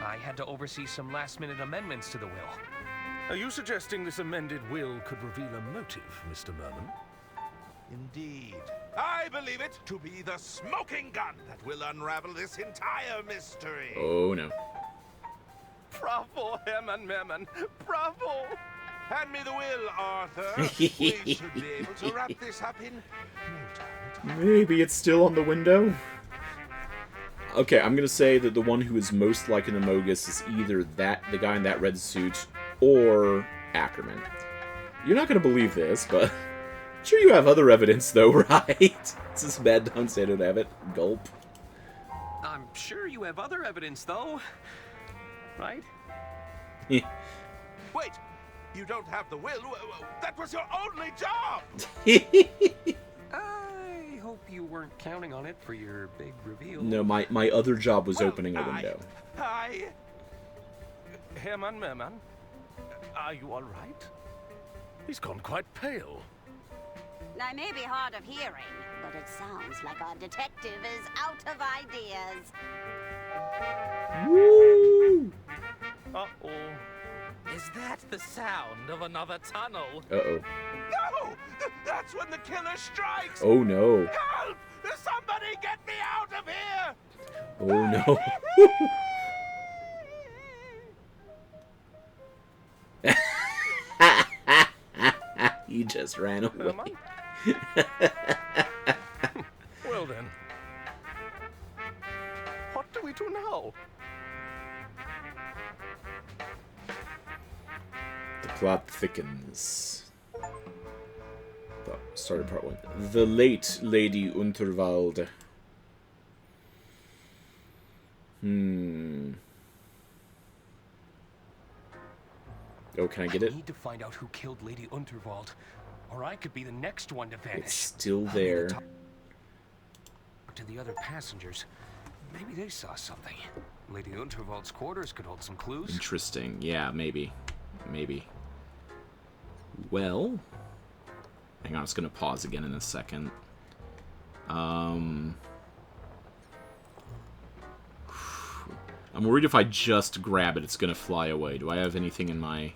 I had to oversee some last-minute amendments to the will. Are you suggesting this amended will could reveal a motive, Mr. Merman? Indeed. I believe it to be the smoking gun that will unravel this entire mystery. Oh no. Bravo, Herman Merman! Bravo! Hand me the will, Arthur. We should be able to wrap this up in no time. Maybe it's still on the window? Okay, I'm gonna say that the one who is most like an Amogus is either the guy in that red suit, or Ackerman. You're not gonna believe this, but sure you have other evidence though, right? Is this bad? Don't say I don't have it. Gulp. I'm sure you have other evidence, though. Right? Wait! You don't have the will? That was your only job! I hope you weren't counting on it for your big reveal. No, my other job was opening a window. Herman Merman, are you all right? He's gone quite pale. I may be hard of hearing, but it sounds like our detective is out of ideas. Woo! Uh-oh. Is that the sound of another tunnel? Uh-oh. No! That's when the killer strikes! Oh no. Help! Somebody get me out of here! Oh no. He just ran away. Well then. What do we do now? The plot thickens. Started part 1. The late Lady Unterwald. Oh, can I get it? I need to find out who killed Lady Unterwald, or I could be the next one to vanish. It's still there. To the other passengers, maybe they saw something. Lady Unterwald's quarters could hold some clues. Interesting. Yeah, maybe. Maybe. Well, hang on, it's gonna pause again in a second. I'm worried if I just grab it, it's gonna fly away. Do I have anything in my...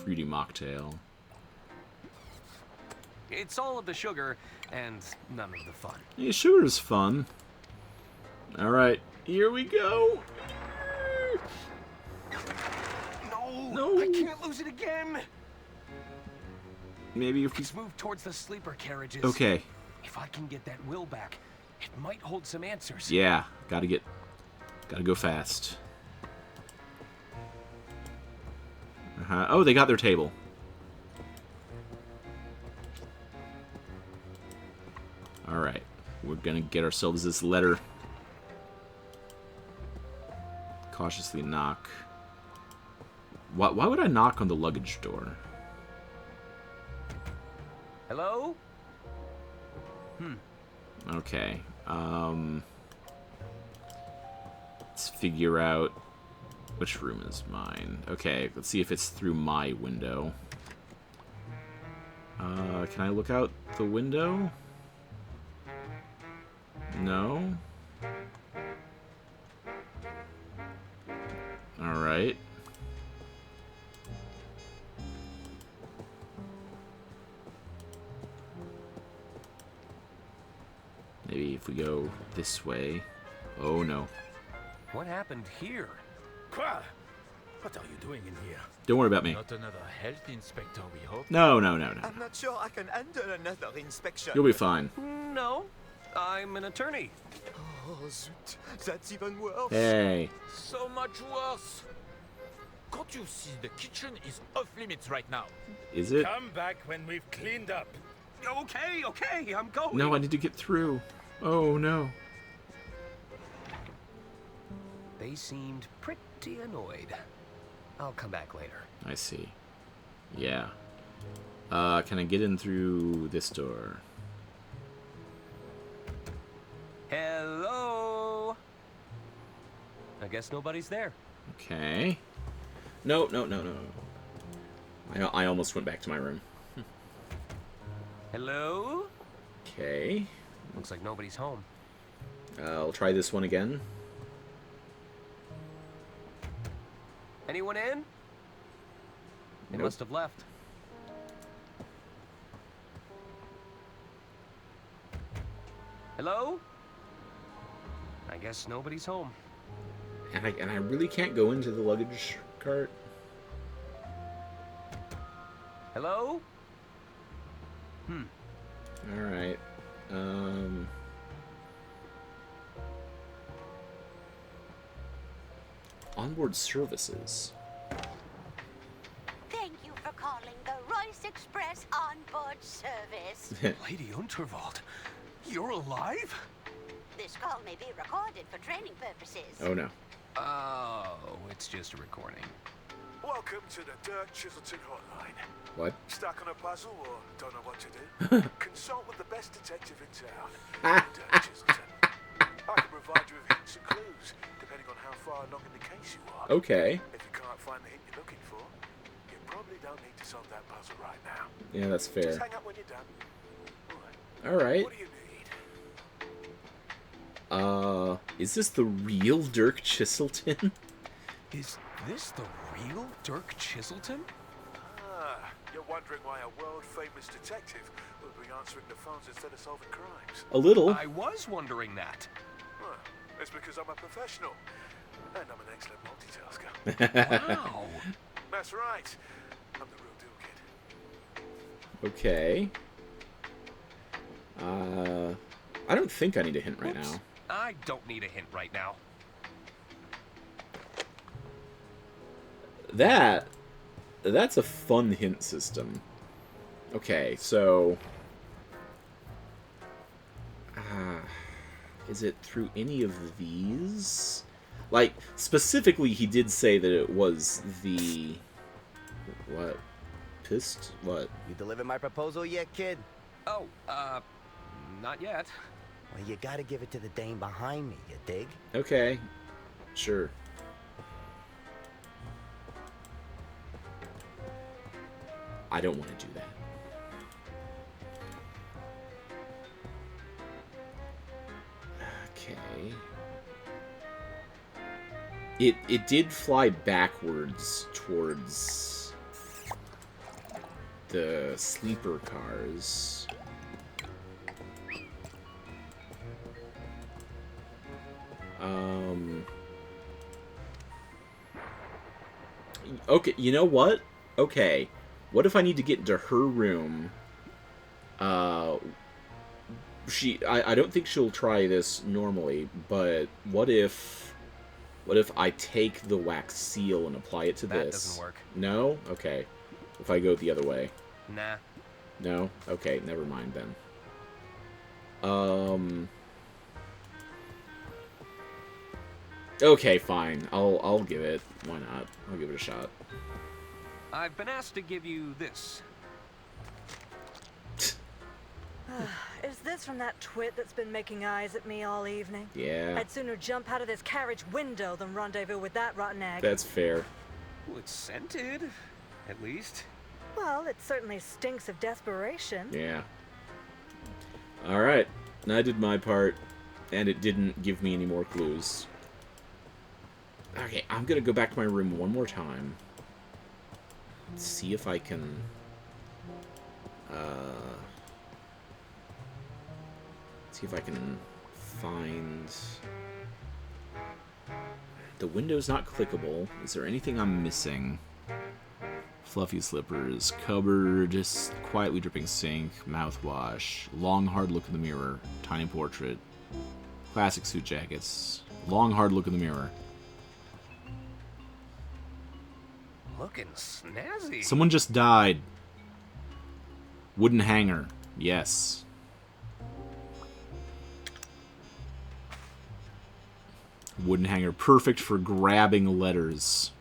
fruity mocktail. It's all of the sugar and none of the fun. Yeah, sugar's fun. Alright, here we go. No, I can't lose it again. Maybe if we... Let's move towards the sleeper carriages. Okay. If I can get that will back, it might hold some answers. Yeah, gotta go fast. Oh, they got their table. Alright, we're gonna get ourselves this letter. Cautiously knock. Why would I knock on the luggage door? Hello? Okay. Let's figure out which room is mine. Okay, let's see if it's through my window. Can I look out the window? No? Alright. Maybe if we go this way. Oh no. What happened here? Qua! What are you doing in here? Don't worry about me. Not another health inspector, we hope. No. I'm not sure I can handle another inspection. You'll be fine. No, I'm an attorney. Oh, zut. That's even worse. Hey. So much worse. Can't you see the kitchen is off limits right now? Is it? Come back when we've cleaned up. Okay, I'm going. No, I need to get through. Oh no. They seemed pretty annoyed. I'll come back later. I see. Yeah. Can I get in through this door? Hello? I guess nobody's there. Okay. No. I almost went back to my room. Hello? Okay. Looks like nobody's home. I'll try this one again. Anyone in? They must have left. Hello? I guess nobody's home. And I really can't go into the luggage cart. Hello? Alright. Onboard services. Thank you for calling the Royce Express onboard service. Lady Unterwald, you're alive? This call may be recorded for training purposes. Oh no. Oh, it's just a recording. Welcome to the Dirk Chiselton hotline. What? Stuck on a puzzle or don't know what to do? Consult with the best detective in town, Dirk Chiselton. I can provide you with hints and clues, depending on how far along in the case you are. Okay. If you can't find the hint you're looking for, you probably don't need to solve that puzzle right now. Yeah, that's fair. Just hang up when you're done. Alright. What do you need? Is this the real Dirk Chiselton? Is this the real Dirk Chiselton? Ah, you're wondering why a world-famous detective would be answering the phones instead of solving crimes. A little. I was wondering that. Well, it's because I'm a professional, and I'm an excellent multitasker. Wow. That's right. I'm the real deal kid. Okay. I don't think I need a hint right now. I don't need a hint right now. That's a fun hint system. Okay, so... is it through any of these? Like, specifically, he did say that it was the... What? Pissed? What? You delivered my proposal yet, kid? Oh, not yet. Well, you gotta give it to the dame behind me, you dig? Okay. Sure. I don't want to do that. It did fly backwards towards the sleeper cars. Okay, you know what? Okay. What if I need to get into her room? I don't think she'll try this normally, but what if I take the wax seal and apply it to this? That doesn't work. No? Okay. If I go the other way. Nah. No? Okay, never mind then. Okay, fine. I'll give it. Why not? I'll give it a shot. I've been asked to give you this. Is this from that twit that's been making eyes at me all evening? Yeah. I'd sooner jump out of this carriage window than rendezvous with that rotten egg. That's fair. Well, it's scented, at least. Well, it certainly stinks of desperation. Yeah. Alright. I did my part, and it didn't give me any more clues. Okay, I'm gonna go back to my room one more time. See if I can... see if I can find... The window's not clickable. Is there anything I'm missing? Fluffy slippers, cupboard, just quietly dripping sink, mouthwash, long hard look in the mirror, tiny portrait, classic suit jackets, long hard look in the mirror. Looking snazzy. Someone just died. Wooden hanger. Yes. Wooden hanger. Perfect for grabbing letters.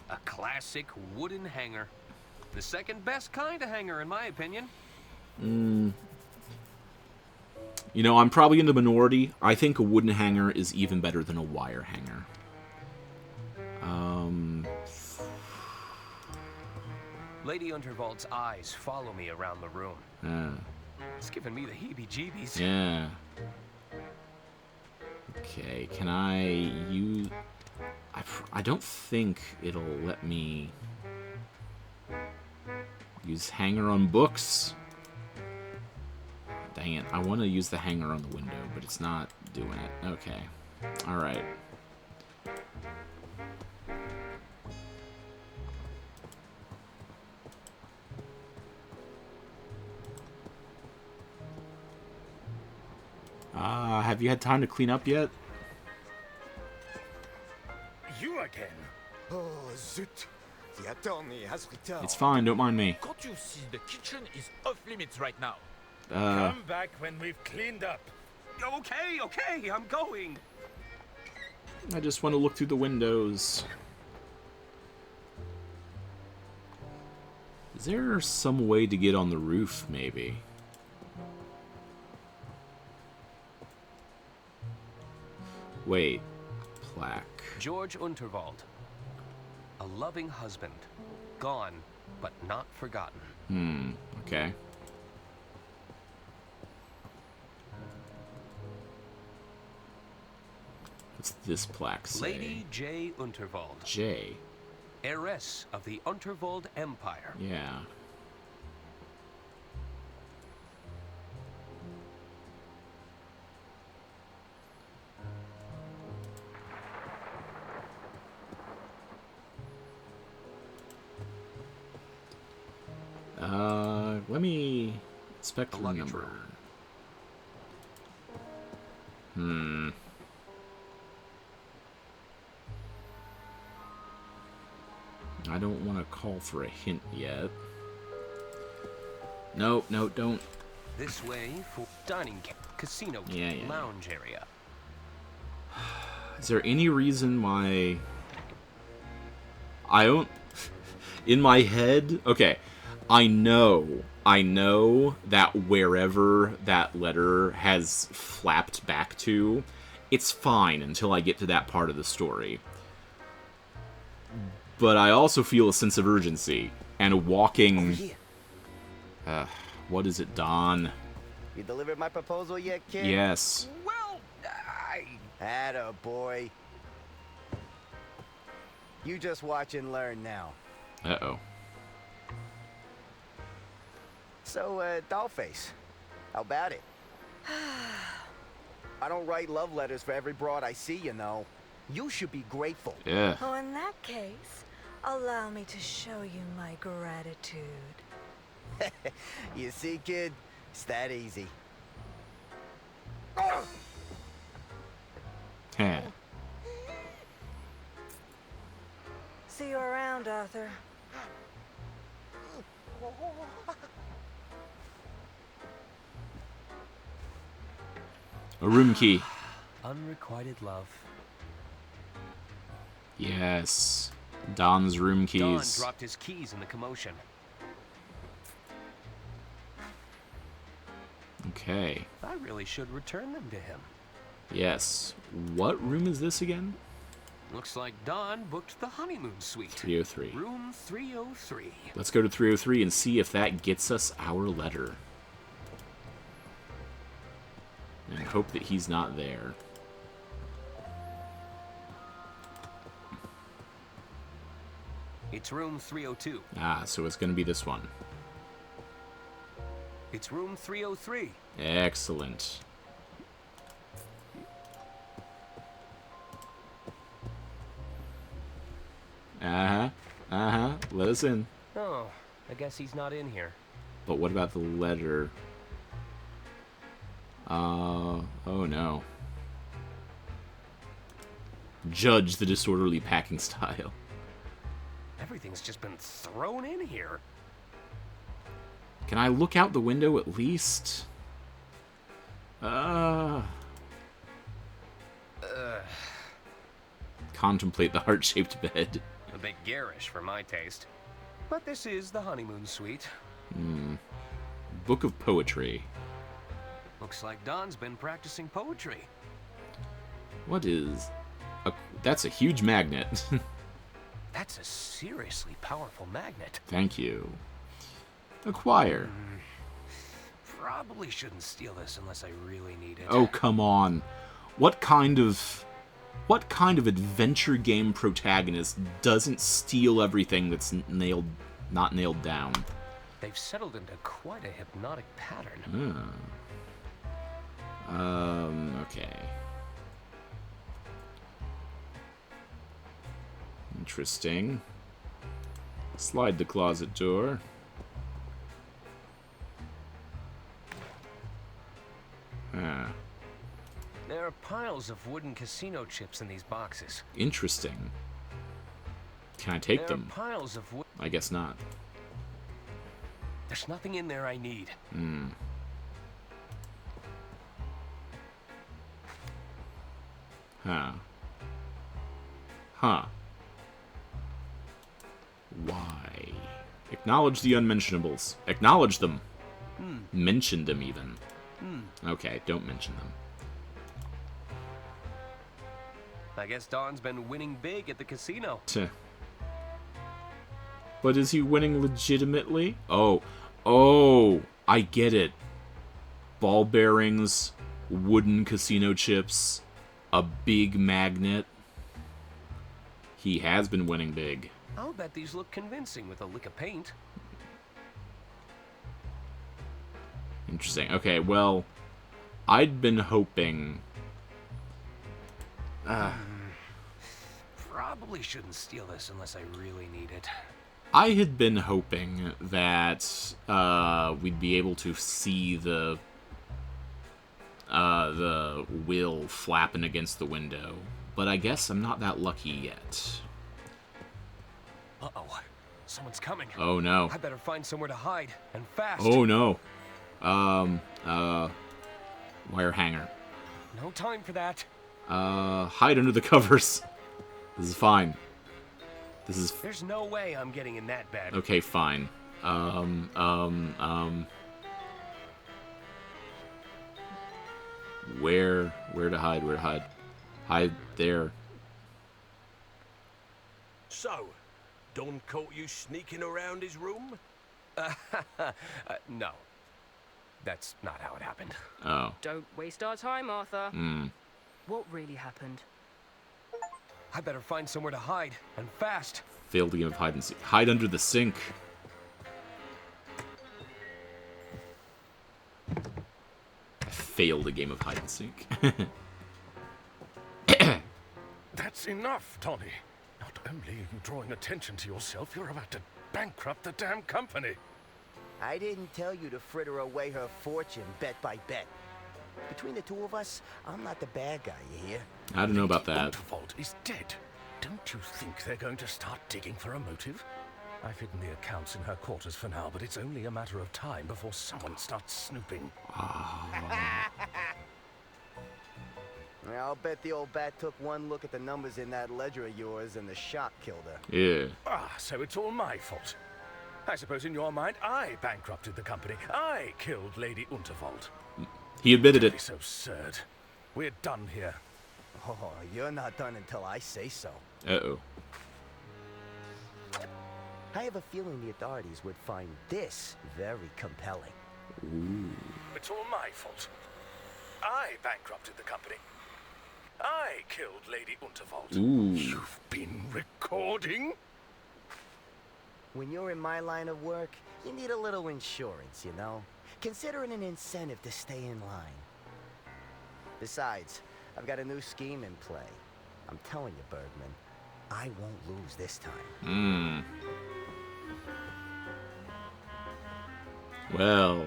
A classic wooden hanger. The second best kind of hanger, in my opinion. You know, I'm probably in the minority. I think a wooden hanger is even better than a wire hanger. Lady Unterwald's eyes follow me around the room. It's giving me the heebie-jeebies. Yeah. Okay, can I use... I don't think it'll let me use hanger on books. Dang it, I want to use the hanger on the window, but it's not doing it. Okay. Alright. Have you had time to clean up yet? You again? Oh, zut. The attorney has returned. It's fine, don't mind me. Can't you see the kitchen is off limits right now? Come back when we've cleaned up. Okay, I'm going. I just want to look through the windows. Is there some way to get on the roof, maybe? Wait. Plaque. George Unterwald. A loving husband. Gone, but not forgotten. Okay. What's this plaque say? Lady J. Unterwald. J. Heiress of the Unterwald Empire. Yeah. Let me inspect the number. I don't want to call for a hint yet. No, don't. This way for dining, casino, lounge area. Is there any reason why I don't... In my head... Okay, I know that wherever that letter has flapped back to, it's fine until I get to that part of the story. But I also feel a sense of urgency, and walking... what is it, Don? You delivered my proposal yet, kid? Yes. Well, Atta boy. You just watch and learn now. Uh-oh. So, Dollface, how about it? I don't write love letters for every broad I see, you know. You should be grateful. Yeah. Oh, in that case, allow me to show you my gratitude. You see, kid? It's that easy. Heh. See you around, Arthur. A room key. Unrequited love. Yes. Don's room keys. Don dropped his keys in the commotion. Okay. I really should return them to him. Yes. What room is this again? Looks like Don booked the honeymoon suite. 303. Room 303. Let's go to 303 and see if that gets us our letter. And hope that he's not there. It's room 302. Ah, so it's going to be this one. It's room 303. Excellent. Uh-huh. Uh-huh. Let us in. Oh, I guess he's not in here. But what about the letter? Oh no. Judge the disorderly packing style. Everything's just been thrown in here. Can I look out the window at least? Contemplate the heart-shaped bed. A bit garish for my taste. But this is the honeymoon suite. Book of poetry. Looks like Don's been practicing poetry. What is... That's a huge magnet. That's a seriously powerful magnet. Thank you. Acquire. Probably shouldn't steal this unless I really need it. Oh, come on. What kind of adventure game protagonist doesn't steal everything that's not nailed down? They've settled into quite a hypnotic pattern. Okay. Interesting. Slide the closet door. There are piles of wooden casino chips in these boxes. Interesting. Can I take them? There are piles of wood. I guess not. There's nothing in there I need. Huh. Why? Acknowledge the unmentionables. Acknowledge them. Mention them even. Okay, don't mention them. I guess Don's been winning big at the casino. But is he winning legitimately? Oh, I get it. Ball bearings, wooden casino chips, a big magnet. He has been winning big. I'll bet these look convincing with a lick of paint. Interesting. Okay, well, I'd been hoping... Probably shouldn't steal this unless I really need it. I had been hoping that we'd be able to see the will flapping against the window, but I guess I'm not that lucky yet. Uh-oh. Someone's coming. Oh no. I better find somewhere to hide, and fast. Oh no. Wire hanger. No time for that. Hide under the covers. This is fine. This is... There's no way I'm getting in that bed. Okay, fine. Where to hide? Where to hide? Hide there. So, Don caught you sneaking around his room? No. That's not how it happened. Oh. Don't waste our time, Arthur. Hmm. What really happened? I better find somewhere to hide, and fast. Failed the game of hide and seek. Hide under the sink. I failed a game of hide and seek. That's enough, Tony. Not only are you drawing attention to yourself, you're about to bankrupt the damn company. I didn't tell you to fritter away her fortune bet by bet. Between the two of us, I'm not the bad guy, you hear? I don't know about that. Unterwald is dead. Don't you think they're going to start digging for a motive? I've hidden the accounts in her quarters for now, but it's only a matter of time before someone starts snooping. I'll bet the old bat took one look at the numbers in that ledger of yours and the shock killed her. Yeah. So it's all my fault. I suppose in your mind, I bankrupted the company. I killed Lady Unterwald. He admitted it. It's absurd. We're done here. Oh, you're not done until I say so. Uh-oh. I have a feeling the authorities would find this very compelling. Ooh. It's all my fault. I bankrupted the company. I killed Lady Unterwald. Ooh. You've been recording? When you're in my line of work, you need a little insurance, you know? Consider it an incentive to stay in line. Besides, I've got a new scheme in play. I'm telling you, Bergman, I won't lose this time. Well,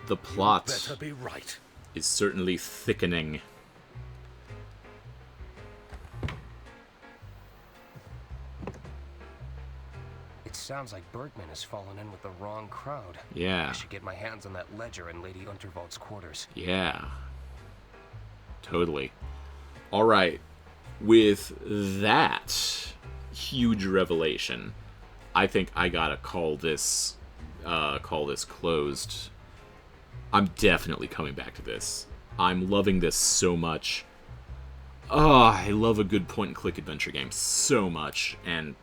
the plot better be right. is certainly thickening. Sounds like Bergman has fallen in with the wrong crowd. Yeah. I should get my hands on that ledger in Lady Unterwald's quarters. Yeah. Totally. Alright. With that huge revelation, I think I gotta call this closed. I'm definitely coming back to this. I'm loving this so much. Oh, I love a good point-and-click adventure game so much, and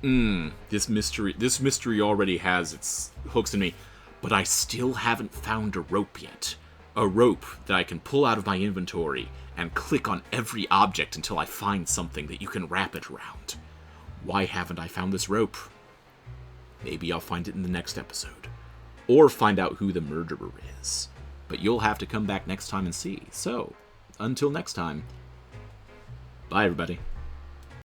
this mystery already has its hooks in me, but I still haven't found a rope yet. A rope that I can pull out of my inventory and click on every object until I find something that you can wrap it around. Why haven't I found this rope? Maybe I'll find it in the next episode. Or find out who the murderer is. But you'll have to come back next time and see. So, until next time, bye everybody.